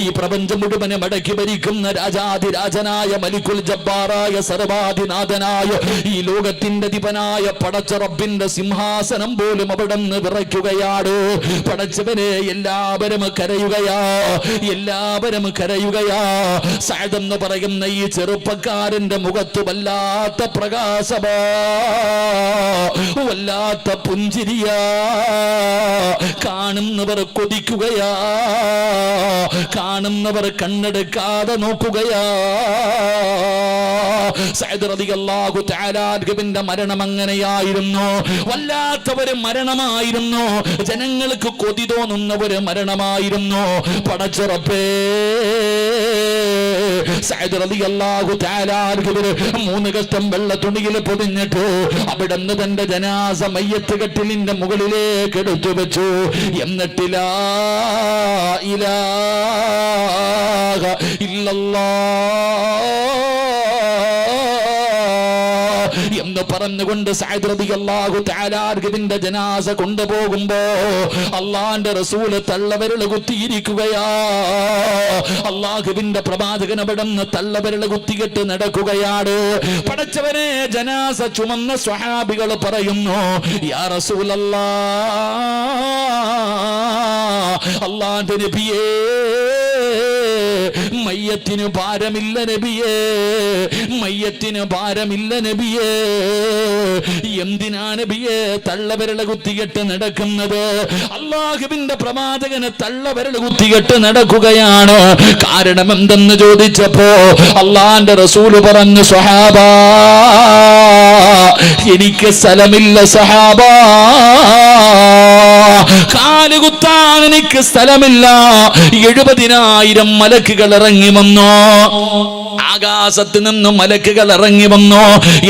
ഈ പ്രപഞ്ചം മുഴുവനെ മടക്കി ഭരിക്കുന്ന രാജാധിരാജനായ മലിക്കുൽ ജബ്ബാറായ സർവാധിനാഥനായ ഈ ലോകത്തിന്റെ അധിപനായ പടച്ച റബ്ബിന്റെ സിംഹാസനം പോലും അവിടെ നിന്ന് വിറയ്ക്കുകയാണ്. പടച്ചവനെ, എല്ലാവരും കരയുകയാ, എല്ലാവരും കരയുകയാ. സഅദ് എന്ന് പറയുന്ന ഈ ചെറുപ്പക്കാരന്റെ മുഖത്ത് വല്ലാത്ത പ്രകാശമാ, വല്ലാത്ത പുഞ്ചിരിയാ. കാണുന്നവർ കൊതിക്കുകയാ, കാണുന്നവർ കണ്ണെടുക്കാതെ നോക്കുകയാ. സഅദ് റളിയല്ലാഹു തആല അൻഹുവിന്റെ മരണം അങ്ങനെയായിരുന്നു. വല്ലാത്തവര് മരണമായിരുന്നു, ജനങ്ങൾക്ക് കൊതി തോന്നുന്ന ഒരു മരണമായിരുന്നു. പടച്ച റബ്ബേ, സഅദ് റളിയല്ലാഹു തആല അൻഹുവിനെ 3 കഷ്ടം വെള്ള തുണിയിൽ പൊതിഞ്ഞിട്ട് അവിടുന്ന് തന്റെ ജനാസ മയ്യത്ത് കട്ടിലിന്റെ മുകളിലേക്ക് എടുത്തു വെച്ചു. എന്നിട്ട് ലാ ഇലാഹ ഇല്ലല്ലാഹ് എന്ന് പറഞ്ഞുകൊണ്ട് സഅദ് റളിയല്ലാഹു തആല അൻഹുവിന്റെ ജനാസ കൊണ്ടുപോകുമ്പോ അല്ലാഹുവിന്റെ റസൂൽ തള്ളവിരൽ കുത്തിയിരിക്കുകയാ. അല്ലാഹുവിന്റെ പ്രവാചകൻ അവിടുന്ന് തള്ളവിരൽ കുത്തിയിട്ട് നടക്കുകയാണ്. പടച്ചവനെ, ജനാസ ചുമന്ന സ്വഹാബികൾ പറയുന്നു, യാ റസൂലല്ലാഹ്, അല്ലാഹുവിന്റെ നബിയേ, മയ്യത്തിന് ഭാരമില്ല നബിയേ, മയ്യത്തിന് ഭാരമില്ല നബിയേ. എന്തിനാ നബിയേ തള്ളവിരൽ കുത്തിയിട്ട് നടക്കുന്നത്? അല്ലാഹുവിന്റെ പ്രവാചകന് തള്ളവിരൽ കുത്തിയിട്ട് നടക്കുകയാണ്. കാരണം എന്തെന്ന് ചോദിച്ചപ്പോ അല്ലാഹുവിന്റെ റസൂല് പറഞ്ഞു, സ്വഹാബാ, എനിക്ക് സ്ഥലമില്ല സഹാബാ, കാലുകുത്താൻ എനിക്ക് സ്ഥലമില്ല. 70,000 മലക്കുകൾ ഇറങ്ങി വന്നു, ആകാശത്ത് നിന്ന് മലക്കുകൾ ഇറങ്ങി വന്നു,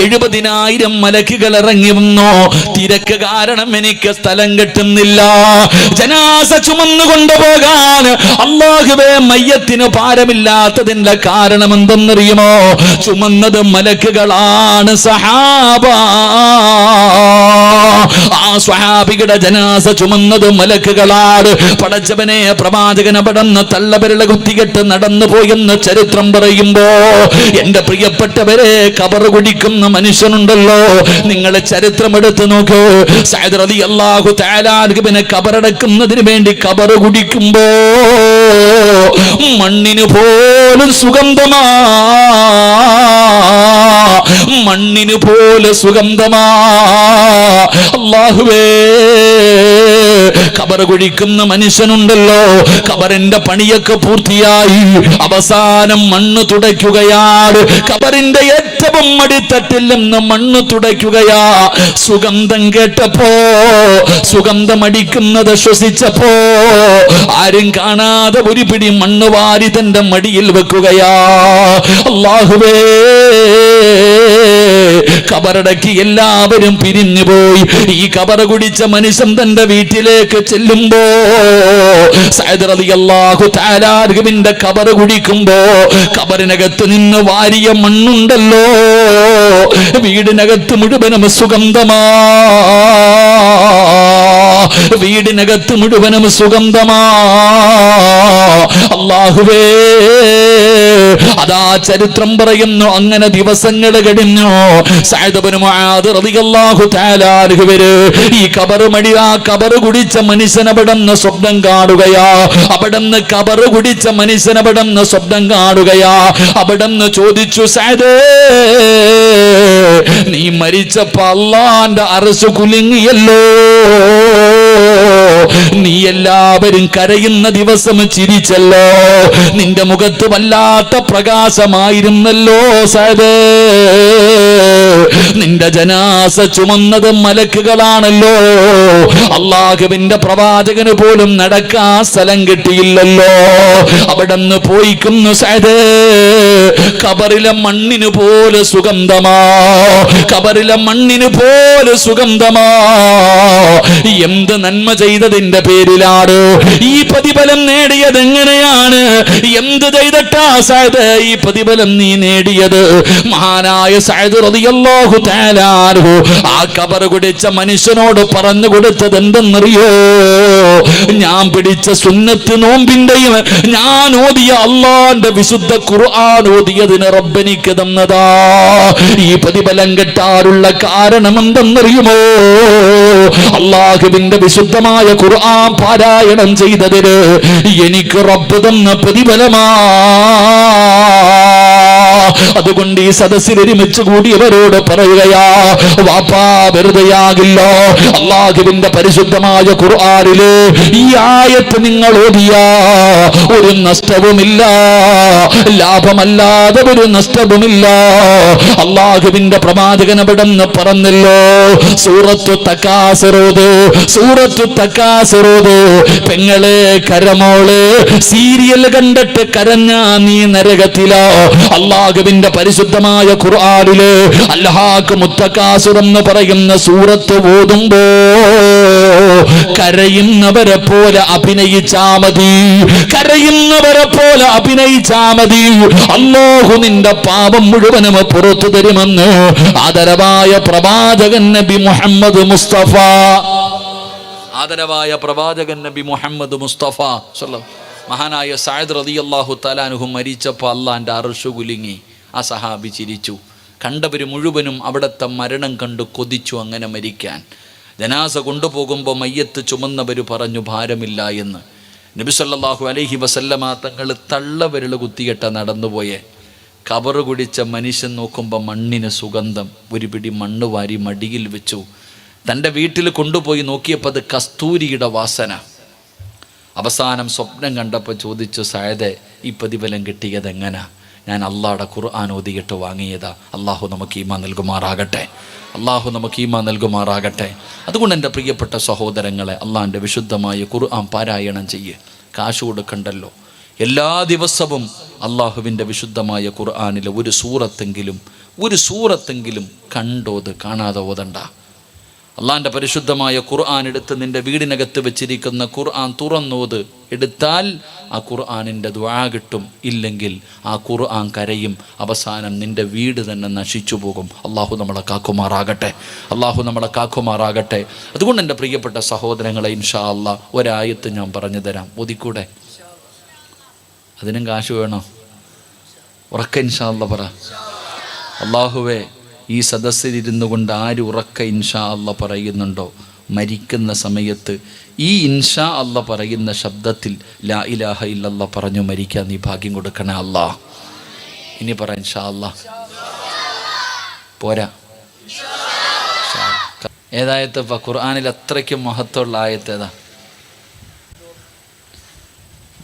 70,000 മലക്കുകൾ ഇറങ്ങി വന്നു. തിരക്ക് കാരണം എനിക്ക് സ്ഥലം കിട്ടുന്നില്ല. ജനാസ ചുമന്നു കൊണ്ടുപോകാൻ അല്ലാഹുവേ, മയ്യത്തിന് ഭാരമില്ലാത്തതിന്റെ കാരണം എന്തെന്നറിയുമോ? ചുമന്നത് മലക്കുകളാണ് സഹാബ. ആ സ്വഹാബിയുടെ ജനാസ ചുമന്നത് മലക്കുകളാണ്. പടച്ചവനെ, പ്രവാചകൻ അവിടുന്ന് തള്ളവിരൽ കുത്തിയിട്ട് നടന്നു പോയെന്ന് ചരിത്രം പറയുമ്പോ, എന്റെ പ്രിയപ്പെട്ടവരെ, കബർ കുടിക്കുന്ന മനുഷ്യനുണ്ടല്ലോ, നിങ്ങൾ ചരിത്രം എടുത്ത് നോക്ക്. സഅദ് റളിയല്ലാഹു തആല അൻഹുവിനെ കബറടക്കുന്നതിന് വേണ്ടി കബർ കുടിക്കുമ്പോ മണ്ണിന് പോലും സുഗന്ധമാ. മണ്ണിന് പോലെ സുഗന്ധമാ. അല്ലാഹുവേ, ഖബർ കുഴിക്കുന്ന മനുഷ്യനുണ്ടല്ലോ, ഖബറിന്റെ പണിയൊക്കെ പൂർത്തിയായി അവസാനം മണ്ണ് തുടയ്ക്കുകയാണ്. ഖബറിന്റെ ഏറ്റവും അടിത്തട്ടിൽ നിന്ന് മണ്ണ് തുടയ്ക്കുകയാ. സുഗന്ധം കേട്ടപ്പോ, സുഗന്ധം അടിക്കുന്നത് ശ്വസിച്ചപ്പോ ആരും കാണാതെ ഒരു പിടി മണ്ണ് വാരി തന്റെ മടിയിൽ വെക്കുകയാ. അല്ലാഹുവേ, ഖബറടക്കി എല്ലാവരും പിരിഞ്ഞുപോയി. ഈ ഖബർ കുടിച്ച മനുഷ്യൻ തന്റെ വീട്ടിലേക്ക് ചെല്ലുമ്പോ സഅദ് റളിയല്ലാഹു തആല അൻഹുവിന്റെ ഖബർ കുടിക്കുമ്പോ ഖബറിനകത്ത് നിന്ന് വാരിയ മണ്ണുണ്ടല്ലോ, വീടിനകത്ത് മുഴുവനും സുഗന്ധമാ, വീടിനകത്ത് മുഴുവനും സുഗന്ധമാ. അല്ലാഹുവേ, അതാ ചരിത്രം പറയുന്നു. അങ്ങനെ ദിവസങ്ങൾ കഴിഞ്ഞു. സഅദ് ഇബ്നു മുആദ് റളിയല്ലാഹു തആല അൻഹു ഈ ഖബർ മടി, ആ ഖബർ കുടിച്ച മനുഷ്യനെ അവിടുന്ന് സ്വപ്നം കാണുകയാ. അവിടുന്ന് ഖബർ കുടിച്ച മനുഷ്യനെ അവിടുന്ന് സ്വപ്നം കാണുകയാ. അവിടുന്ന് ചോദിച്ചു, സഅദേ, നീ മരിച്ചപ്പോ അല്ലാഹുവിന്റെ അർശ് കുലുങ്ങിയല്ലോ, നീ എല്ലാവരും കരയുന്ന ദിവസം ചിരിച്ചല്ലോ, നിന്റെ മുഖത്ത് വല്ലാത്ത പ്രകാശമായിരുന്നല്ലോ സഅദേ, നിന്റെ ജനാസ ചുമന്നത് മലക്കുകളാണല്ലോ, അല്ലാഹുവിന്റെ പ്രവാചകന് പോലും നടക്കാൻ സ്ഥലം കിട്ടിയില്ലല്ലോ. അവിടെന്ന് പോയിക്കുന്നു സഅദേ, ഖബറിലെ മണ്ണിന് പോലെ സുഗന്ധമാ, ഖബറിലെ മണ്ണിന് പോലെ സുഗന്ധമാ. എന്ത് നന്മ ചെയ്തതിന്റെ പേരിലാണ് ഈ പ്രതിഫലം നേടിയത്? എങ്ങനെയാണ്, എന്ത് ചെയ്തിട്ടാ സഅദ് ഈ പ്രതിഫലം നീ നേടിയത്? മഹാനായ സഅദ് റളിയല്ലാഹു തആല അൻഹു ആ ഖബർ കുടിച്ച മനുഷ്യനോട് പറഞ്ഞു കൊടുത്തത് എന്തെന്നറിയോ? ഞാൻ പിടിച്ച സുന്നത്ത് നോമ്പിന്റെയും ഞാൻ ഓതിയ അല്ലാഹുവിന്റെ വിശുദ്ധ ഖുർആൻ ഓതിയതിന് റബ്ബ് എനിക്ക് തന്നതാ. ഈ പ്രതിഫലം കിട്ടാനുള്ള കാരണം എന്തെന്നറിയുമോ? അല്ലാഹുവിന്റെ വിശുദ്ധമായ ഖുർആൻ പാരായണം ചെയ്തതിന് എനിക്ക് റബ്ബ് തന്ന പ്രതിഫലമാ. അതുകൊണ്ട് ഈ സദസ്സിൽ ഒരുമിച്ച് കൂടിയവരോട് പറയുകയാ, വാപ്പാ വെറുതെയാകില്ല. അല്ലാഹുവിന്റെ പരിശുദ്ധമായ ഖുർആനില് ഈ ആയത്ത് നിങ്ങൾ ഓതിയാ ഒരു നഷ്ടവുമില്ല, ലാഭമല്ലാതെ ഒരു നഷ്ടവുമില്ല. അല്ലാഹുവിന്റെ പ്രവാചകൻ അവിടെന്ന് പറഞ്ഞല്ലോ, സൂറത്തു തകാസുറൂദ്, സൂറത്തു തകാസുറൂദ്. പെങ്ങളെ, കരമോള്, സീരിയൽ കണ്ടിട്ട് കരഞ്ഞാ നീ നരകത്തിലാ. അല്ലാഹുവിന്റെ പരിശുദ്ധമായ ഖുർആനില് അൽഹാഖ് മുത്തകാസുർ എന്ന് പറയുന്ന സൂറത്ത് ഓതുമ്പോ കരയുന്നവരെ പോലെ അഭിനയിച്ചാ മതി, കരയുന്നവരെ പോലെ അഭിനയിച്ചാ മതി. അല്ലാഹു നിന്റെ പാപം മുഴുവനും പുറത്തു തരുമെന്ന് ആദരവായ പ്രവാചകൻ നബി മുഹമ്മദ് മുസ്തഫ, ആദരവായ പ്രവാചകൻ നബി മുഹമ്മദ് മുസ്തഫ മഹാനായ സഅദ് റളിയല്ലാഹു തആല അൻഹു മരിച്ചപ്പോൾ അല്ലാഹുവിന്റെ അർശ് കുലുങ്ങി. ആ സഹാബി ചിരിച്ചു. കണ്ടവർ മുഴുവനും അവിടുത്തെ മരണം കണ്ടു കൊതിച്ചു അങ്ങനെ മരിക്കാൻ. ജനാസ കൊണ്ടുപോകുമ്പോൾ മയ്യത്ത് ചുമന്നവർ പറഞ്ഞു ഭാരമില്ല എന്ന്. നബി സല്ലല്ലാഹു അലൈഹി വസല്ലമ തങ്ങൾ തള്ളവിരൽ കുത്തിയിട്ട നടന്നുപോയെ. ഖബർ കുടിച്ച മനുഷ്യൻ നോക്കുമ്പോൾ മണ്ണിന് സുഗന്ധം. ഒരു പിടി മണ്ണ് വാരി മടിയിൽ വെച്ചു. തൻ്റെ വീട്ടിൽ കൊണ്ടുപോയി നോക്കിയപ്പോൾ അത് കസ്തൂരിയുടെ വാസന. അവസാനം സ്വപ്നം കണ്ടപ്പോൾ ചോദിച്ചു, സഅദേ, ഈ പ്രതിഫലം കിട്ടിയത് എങ്ങനെ? ഞാൻ അല്ലാഹുവിന്റെ ഖുർആൻ ഓതിയിട്ട് വാങ്ങിയതാ. അല്ലാഹു നമുക്ക് ഈമാൻ നൽകുമാറാകട്ടെ, അല്ലാഹു നമുക്ക് ഈമാൻ നൽകുമാറാകട്ടെ. അതുകൊണ്ട് എൻ്റെ പ്രിയപ്പെട്ട സഹോദരങ്ങളെ, അല്ലാഹുവിൻ്റെ വിശുദ്ധമായ ഖുർആൻ പാരായണം ചെയ്യ്. കാശ് കൊടുക്കണ്ടല്ലോ. എല്ലാ ദിവസവും അല്ലാഹുവിൻ്റെ വിശുദ്ധമായ ഖുർആനിലെ ഒരു സൂറത്തെങ്കിലും കണ്ടോത്, കാണാതെ ഓതണ്ട. അള്ളാഹിൻ്റെ പരിശുദ്ധമായ ഖുർആൻ എടുത്ത് നിൻ്റെ വീടിനകത്ത് വെച്ചിരിക്കുന്ന ഖുർആൻ തുറന്നോത്. എടുത്താൽ ആ ഖുർആനിൻ്റെ ദുആ കിട്ടും, ഇല്ലെങ്കിൽ ആ ഖുർആൻ കരയും. അവസാനം നിൻ്റെ വീട് തന്നെ നശിച്ചു പോകും. അള്ളാഹു നമ്മളെ കാക്കുമാറാകട്ടെ, അള്ളാഹു നമ്മളെ കാക്കുമാറാകട്ടെ. അതുകൊണ്ട് എൻ്റെ പ്രിയപ്പെട്ട സഹോദരങ്ങളെ, ഇൻഷാ അല്ലാഹ് ഒരായത്ത് ഞാൻ പറഞ്ഞു തരാം, ഓതിക്കൂടെ? അതിനും കാശ് വേണോ? ഉറക്ക ഇൻഷാ അല്ലാഹ് പറ. അള്ളാഹുവേ, ഈ സദസ്സിലിരുന്നു കൊണ്ട് ആര് ഉറക്ക ഇൻഷാ അല്ലാഹ് പറയുന്നുണ്ടോ, മരിക്കുന്ന സമയത്ത് ഈ ഇൻഷാ അല്ലാഹ് പറയുന്ന ശബ്ദത്തിൽ ലാ ഇലാഹ ഇല്ലല്ലാഹ് പറഞ്ഞു മരിക്കാൻ നീ ഭാഗ്യം കൊടുക്കണേ അല്ലാഹ്. ഇനി പറ ഇൻഷാ അല്ലാഹ്. പോരാ. ഏതായത്തപ്പ ഖുർആനിൽ അത്രയ്ക്കും മഹത്വമുള്ള ആയത്ത് ഏതാ?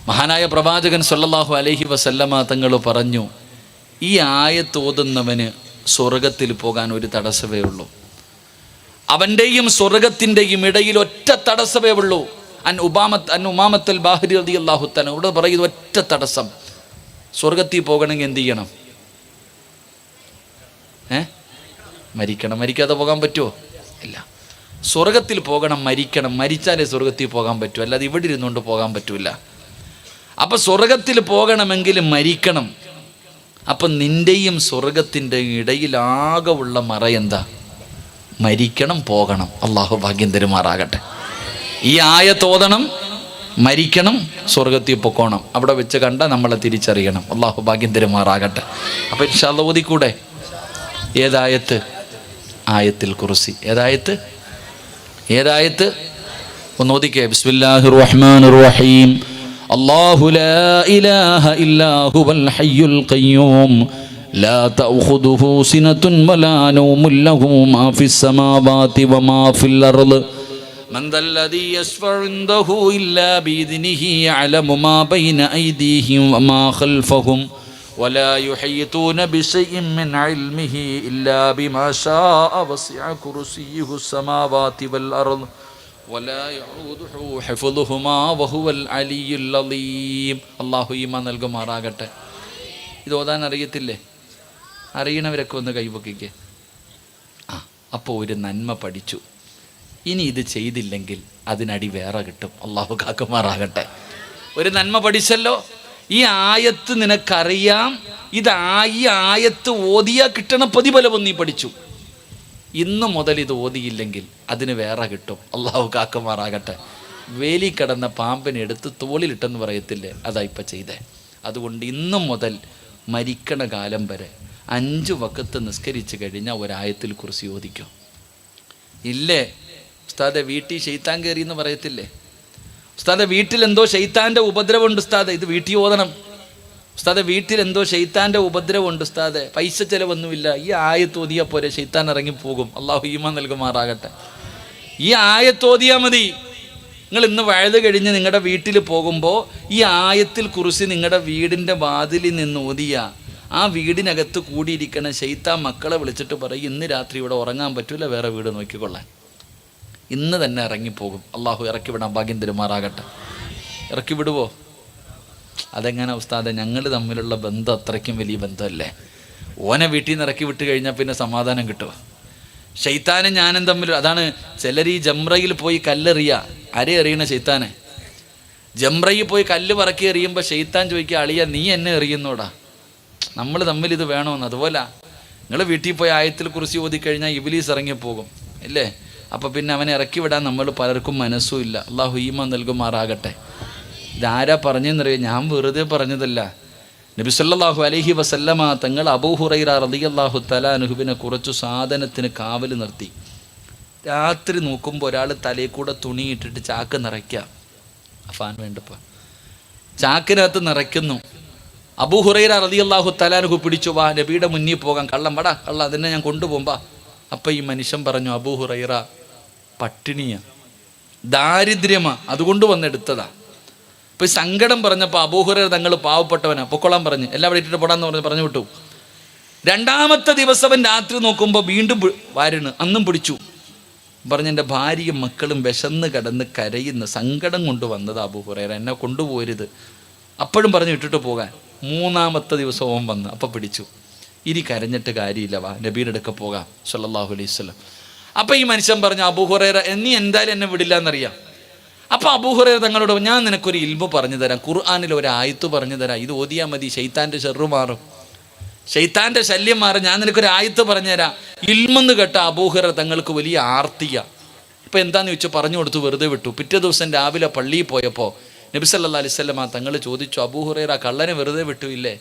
മഹാനായ പ്രവാചകൻ സല്ലല്ലാഹു അലൈഹി വസല്ലമ തങ്ങൾ പറഞ്ഞു, ഈ ആയത്ത് ഓതുന്നവന് സ്വർഗത്തിൽ പോകാൻ ഒരു തടസ്സമേ ഉള്ളൂ. അവൻ്റെയും സ്വർഗത്തിൻ്റെയും ഇടയിൽ ഒറ്റ തടസ്സമേ ഉള്ളൂ. ഉമാമത്തുൽ ബാഹിരി റളിയല്ലാഹു തആല ഇവിടെ പറയുന്നത് ഒറ്റ തടസ്സം. സ്വർഗത്തിൽ പോകണമെങ്കിൽ എന്ത് ചെയ്യണം? മരിക്കണം. മരിക്കാതെ പോകാൻ പറ്റുമോ? ഇല്ല. സ്വർഗത്തിൽ പോകണം, മരിക്കണം. മരിച്ചാലേ സ്വർഗത്തിൽ പോകാൻ പറ്റൂ, അല്ലാതെ ഇവിടെ ഇരുന്നുകൊണ്ട് പോകാൻ പറ്റൂല. അപ്പം സ്വർഗത്തിൽ പോകണമെങ്കിൽ മരിക്കണം. അപ്പം നിൻ്റെയും സ്വർഗത്തിൻ്റെയും ഇടയിലാകെ ഉള്ള മറ എന്താ? മരിക്കണം, പോകണം. അള്ളാഹു ഭാഗ്യം തരുമാറാകട്ടെ. ഈ ആയത്ത് ഓതണം, മരിക്കണം, സ്വർഗത്തിൽ പൊക്കോണം. അവിടെ വെച്ച് കണ്ട നമ്മളെ തിരിച്ചറിയണം. അള്ളാഹു ഭാഗ്യം തരുമാറാകട്ടെ. അപ്പം ഇൻഷാ അല്ലാഹ് ഓതിക്കൂടെ? ഏതായത്ത്? ആയത്തുൽ കുർസി. ഏതായത്ത് ഒന്ന് ഓതിക്കേ. ബിസ്മില്ലാഹിർ റഹ്മാനിർ റഹീം. അല്ലാഹു ലാ ഇലാഹ ഇല്ലാ ഹുവൽ ഹയ്യുൽ ഖയ്യൂം ലാ തഅഖുദുഹു സിനത്തുൻ വലാ നൗമുൻ ലഹു മാ ഫിസ് സമാവാതി വമാ ഫിൽ അർള് മൻ ദല്ലദീ യശ്ഫഉ ഇൻദഹു ഇല്ലാ ബിഇദ്നിഹി യഅലമു മാ ബൈന അയ്ദീഹിം വമാ ഖൽഫഹും ولا يحيطون بشيء من علمه إلا بما شاء وسع كرسيه السماوات والأرض ولا يعوده حفظهما وهو العلي العظيم. അല്ലാഹു ഈമാൻ നൽകുമാറാകട്ടെ. ഇത് ഓതാൻ അറിയത്തില്ലേ? അറിയണവരൊക്കെ ഒന്ന് കൈപൊക്കിക്കേ. അപ്പോൾ ഒരു നന്മ പഠിച്ചു. ഇനി ഇത് ചെയ്തില്ലെങ്കിൽ അതിനടി വേറെ കിട്ടും. അല്ലാഹു കാക്കുമാറാകട്ടെ. ഒരു നന്മ പഠിച്ചല്ലോ, ഈ ആയത്ത് നിനക്കറിയാം, ഈ ആയത്ത് ഓതിയാ കിട്ടണ പ്രതിഫലം നീ പഠിച്ചു. ഇന്നു മുതൽ ഇത് ഓതിയില്ലെങ്കിൽ അതിന് വേറെ കിട്ടും. അള്ളാഹു കാക്കുമാറാകട്ടെ. വേലി കടന്ന പാമ്പിനെ എടുത്ത് തോളിലിട്ടെന്ന് പറയത്തില്ലേ, അതാ ഇപ്പം ചെയ്തേ. അതുകൊണ്ട് ഇന്നു മുതൽ മരിക്കണ കാലം വരെ 5 വഖത്ത് നിസ്കരിച്ച് കഴിഞ്ഞാൽ ഒരായത്തിൽ കുറിച്ച് ഓദിക്കും. ഇല്ലേ ഉസ്താദെ വീട്ടിൽ ശൈത്താൻ കയറി എന്ന് പറയത്തില്ലേ? ഉസ്താദെ വീട്ടിൽ എന്തോ ശൈത്താൻ്റെ ഉപദ്രവമുണ്ട് ഉസ്താദെ, ഇത് വീട്ടിൽ ഓതണം. ഉസ്താദെ വീട്ടിൽ എന്തോ ശൈത്താൻ്റെ ഉപദ്രവമുണ്ട് ഉസ്താദെ, പൈസ ചിലവൊന്നുമില്ല, ഈ ആയത്ത് ഓതിയാൽ പോരെ, ശൈത്താൻ ഇറങ്ങിപ്പോകും. അള്ളാഹു ഈമാൻ നൽകുമാറാകട്ടെ. ഈ ആയത്ത് ഓതിയാൽ മതി. നിങ്ങൾ ഇന്ന് വഴുത് കഴിഞ്ഞ് നിങ്ങളുടെ വീട്ടിൽ പോകുമ്പോൾ ഈ ആയത്തിൽ കുറിച്ച് നിങ്ങളുടെ വീടിൻ്റെ വാതിലിൽ നിന്ന് ഓതിയ ആ വീടിനകത്ത് കൂടിയിരിക്കണ ശൈത്താൻ മക്കളെ വിളിച്ചിട്ട് പറയും, ഇന്ന് രാത്രി ഇവിടെ ഉറങ്ങാൻ പറ്റൂല, വേറെ വീട് നോക്കിക്കൊള്ളാൻ. ഇന്ന് തന്നെ ഇറങ്ങിപ്പോകും. അള്ളാഹു ഇറക്കി വിടാൻ ഭാഗ്യം തരുമാറാകട്ടെ. ഇറക്കി വിടുവോ? അതെങ്ങനെ ഉസ്താദെ? ഞങ്ങൾ തമ്മിലുള്ള ബന്ധം അത്രയ്ക്കും വലിയ ബന്ധമല്ലേ? ഓനെ വീട്ടിൽ നിന്ന് ഇറക്കി വിട്ട് കഴിഞ്ഞാൽ പിന്നെ സമാധാനം കിട്ടുമോ? ശൈത്താനും ഞാനും തമ്മിൽ അതാണ്. ചിലർ ഈ ജംറയിൽ പോയി കല്ലെറിയ, ആരെ എറിയണ? ശൈത്താനെ. ജംറയിൽ പോയി കല്ല് പറക്കി എറിയുമ്പോൾ ശൈത്താൻ ചോദിക്കുക, അളിയ നീ എന്നെ എറിയുന്നോടാ, നമ്മൾ തമ്മിൽ ഇത് വേണമെന്ന്. അതുപോലെ നിങ്ങൾ വീട്ടിൽ പോയി ആയത്തിൽ കുറിച്ച് ഓതിക്കഴിഞ്ഞാൽ ഇബ്ലീസ് ഇറങ്ങിപ്പോകും അല്ലേ? അപ്പോൾ പിന്നെ അവനെ ഇറക്കി വിടാൻ നമ്മൾ പലർക്കും മനസ്സും ഇല്ല. അള്ളാഹു ഈമാൻ നൽകുമാറാകട്ടെ. ഇതാരാ പറഞ്ഞെന്നറിയാം? ഞാൻ വെറുതെ പറഞ്ഞതല്ല. നബി സല്ലല്ലാഹു അലൈഹി വസല്ലമ തങ്ങൾ അബൂ ഹുറൈറ റളിയല്ലാഹു തആല അൻഹുവിനെ കുറച്ചു സാധനത്തിന് കാവൽ നിർത്തി. രാത്രി നോക്കുമ്പോൾ ഒരാൾ തലയിൽ കൂടെ തുണി ഇട്ടിട്ട് ചാക്ക് നിറയ്ക്കുക. ഫാൻ വേണ്ടപ്പോൾ ചാക്കിനകത്ത് നിറയ്ക്കുന്നു. അബൂ ഹുറൈറ റളിയല്ലാഹു തആല അൻഹു പിടിച്ചു, വാ നബിയുടെ മുന്നിൽ പോകാൻ. കള്ളം വടാ, കള്ള അതിനെ ഞാൻ കൊണ്ടുപോകുമ്പോൾ. അപ്പം ഈ മനുഷ്യൻ പറഞ്ഞു, അബൂ ഹുറൈറ പട്ടിണിയാ, ദാരിദ്ര്യമാ, അതുകൊണ്ട് വന്നെടുത്തതാ. അപ്പോൾ ഈ സങ്കടം പറഞ്ഞപ്പോൾ അബൂ ഹുറൈറ തങ്ങൾ പാവപ്പെട്ടവനാ, പൊക്കോളാൻ പറഞ്ഞ് എല്ലാവരും ഇട്ടിട്ട് പോടാന്ന് പറഞ്ഞു വിട്ടു. 2ാമത്തെ ദിവസം അവൻ രാത്രി നോക്കുമ്പോൾ വീണ്ടും വാരുണ്. അന്നും പിടിച്ചു. പറഞ്ഞ് എൻ്റെ ഭാര്യയും മക്കളും വിശന്ന് കിടന്ന് കരയുന്ന സങ്കടം കൊണ്ട് വന്നത് അബൂ ഹുറൈറ, എന്നെ കൊണ്ടുപോരുത്. അപ്പോഴും പറഞ്ഞു ഇട്ടിട്ട് പോകാൻ. 3ാമത്തെ ദിവസം ഓൻ വന്ന്, അപ്പം പിടിച്ചു. ഇനി കരഞ്ഞിട്ട് കാര്യമില്ല, വാ നബിയുടെ അടുക്ക പോകാം സല്ലല്ലാഹു അലൈഹി വസല്ലം. അപ്പം ഈ മനുഷ്യൻ പറഞ്ഞു, അബൂ ഹുറൈറ നീ എന്തായാലും എന്നെ വിടില്ല എന്നറിയാം. അപ്പോൾ അബൂ ഹുറൈറ തങ്ങളോട്, ഞാൻ നിനക്കൊരു ഇൽമു പറഞ്ഞു തരാം, ഖുർആനിൽ ഒരു ആയത്ത് പറഞ്ഞു തരാം, ഇത് ഓതിയാൽ മതി, ശൈത്താൻ്റെ ഷർറ് മാറും, ശൈത്താൻ്റെ ശല്യം മാറും, ഞാൻ നിനക്കൊരു ആയത്ത് പറഞ്ഞു തരാം. ഇൽമെന്ന് കേട്ട അബൂ ഹുറൈറ തങ്ങൾക്ക് വലിയ ആർത്തിയ. ഇപ്പം എന്താന്ന് ചോദിച്ചു, പറഞ്ഞു കൊടുത്തു, വെറുതെ വിട്ടു. പിറ്റേ ദിവസം രാവിലെ പള്ളിയിൽ പോയപ്പോൾ നബി സല്ലല്ലാഹു അലൈഹി വസല്ലം തങ്ങൾ ചോദിച്ചു, അബൂ ഹുറൈറ കള്ളനെ വെറുതെ വിട്ടു ഇല്ലേ?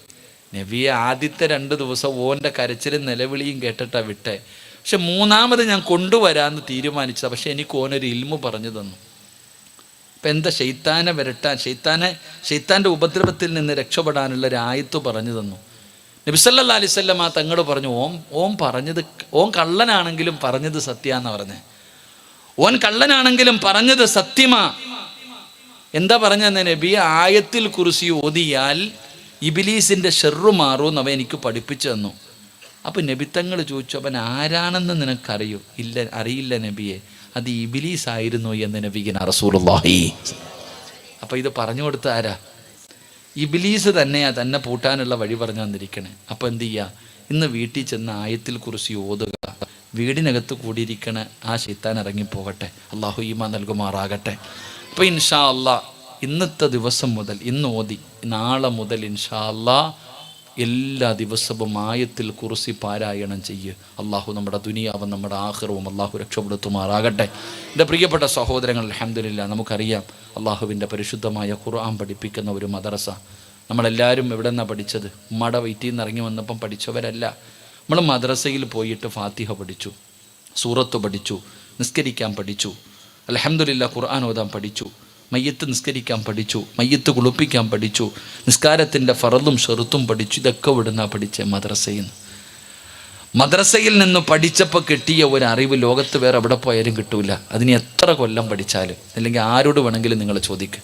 നബിയെ ആദ്യത്തെ 2 ദിവസം ഓൻ്റെ കരച്ചിലും നിലവിളിയും കേട്ടിട്ടാണ് വിട്ടേ, പക്ഷെ 3ാമത് ഞാൻ കൊണ്ടുവരാമെന്ന് തീരുമാനിച്ചതാണ്, പക്ഷെ എനിക്ക് ഓനൊരു ഇൽമു പറഞ്ഞു തന്നു. അപ്പം എന്താ? ശൈത്താനെ വരട്ടാൻ, ശൈത്താൻ്റെ ഉപദ്രവത്തിൽ നിന്ന് രക്ഷപ്പെടാനുള്ള ഒരു ആയത്ത് പറഞ്ഞു തന്നു. നബി സല്ലല്ലാഹു അലൈഹി വസല്ലമ തങ്ങൾ പറഞ്ഞു, ഓൻ പറഞ്ഞത്, ഓൻ കള്ളനാണെങ്കിലും പറഞ്ഞത് സത്യാന്നാ പറഞ്ഞേ. ഓൻ കള്ളനാണെങ്കിലും പറഞ്ഞത് സത്യമാ. എന്താ പറഞ്ഞെന്ന് നബി? ആയത്തിൽ കുർസി ഓതിയാൽ ഇബ്ലീസിൻ്റെ ഷെർറു മാറുമെന്ന് അവൻ എനിക്ക് പഠിപ്പിച്ചു തന്നു. അപ്പം നബിത്തങ്ങൾ ചോദിച്ചു, അവൻ ആരാണെന്ന് നിനക്കറിയോ? ഇല്ല, അറിയില്ല നബിയെ, അത് ഇബ്ലീസ് ആയിരുന്നു എന്ന് നബിഗിന റസൂലുള്ളാഹി. അപ്പം ഇത് പറഞ്ഞു കൊടുത്ത ആരാ? ഇബ്ലീസ് തന്നെയാ തന്നെ പൂട്ടാനുള്ള വഴി പറഞ്ഞു തന്നിരിക്കണേ. അപ്പം എന്ത് ചെയ്യുക? ഇന്ന് വീട്ടിൽ ചെന്ന് ആയത്തിൽ കുറിച്ച് ഓതുക. വീടിനകത്ത് കൂടിയിരിക്കണ ആ ശൈത്താൻ ഇറങ്ങിപ്പോകട്ടെ. അള്ളാഹു ഈമാൻ നൽകുമാറാകട്ടെ. അപ്പം ഇൻഷാ അള്ളാ ഇന്നത്തെ ദിവസം മുതൽ, ഇന്ന് ഓതി, നാളെ മുതൽ ഇൻഷാ അള്ളാ എല്ലാ ദിവസവും ആയത്തിൽ കുറിച്ച് പാരായണം ചെയ്യുക. അള്ളാഹു നമ്മുടെ ദുനിയാവും നമ്മുടെ ആഖിറവും അള്ളാഹു രക്ഷപ്പെടുത്തുമാറാകട്ടെ. എൻ്റെ പ്രിയപ്പെട്ട സഹോദരങ്ങൾ, അൽഹംദുലില്ലാ, നമുക്കറിയാം അള്ളാഹുവിൻ്റെ പരിശുദ്ധമായ ഖുർആൻ പഠിപ്പിക്കുന്ന ഒരു മദ്രസ. നമ്മളെല്ലാവരും എവിടെ നിന്നാണ് പഠിച്ചത്? ഉമ്മയുടെ വയറ്റിൽ നിന്ന് ഇറങ്ങി വന്നപ്പം പഠിച്ചവരല്ല. നമ്മൾ മദ്രസയിൽ പോയിട്ട് ഫാത്തിഹ പഠിച്ചു, സൂറത്ത് പഠിച്ചു, നിസ്കരിക്കാൻ പഠിച്ചു, അൽഹംദുലില്ലാ ഖുർആൻ ഓതാൻ പഠിച്ചു, മയ്യത്ത് നിസ്കരിക്കാൻ പഠിച്ചു, മയ്യത്ത് കുളിപ്പിക്കാൻ പഠിച്ചു, നിസ്കാരത്തിൻ്റെ ഫറളും ഷെറുത്തും പഠിച്ചു. ഇതൊക്കെ ഇവിടുന്നാണ് പഠിച്ചത് മദ്രസയിൽ നിന്ന്. മദ്രസയിൽ നിന്ന് പഠിച്ചപ്പോൾ കിട്ടിയ ഒരു അറിവ് ലോകത്ത് വേറെ എവിടെ പോയാലും കിട്ടൂല. അതിന് എത്ര കൊല്ലം പഠിച്ചാലും, അല്ലെങ്കിൽ ആരോട് വേണമെങ്കിലും നിങ്ങൾ ചോദിക്കുക.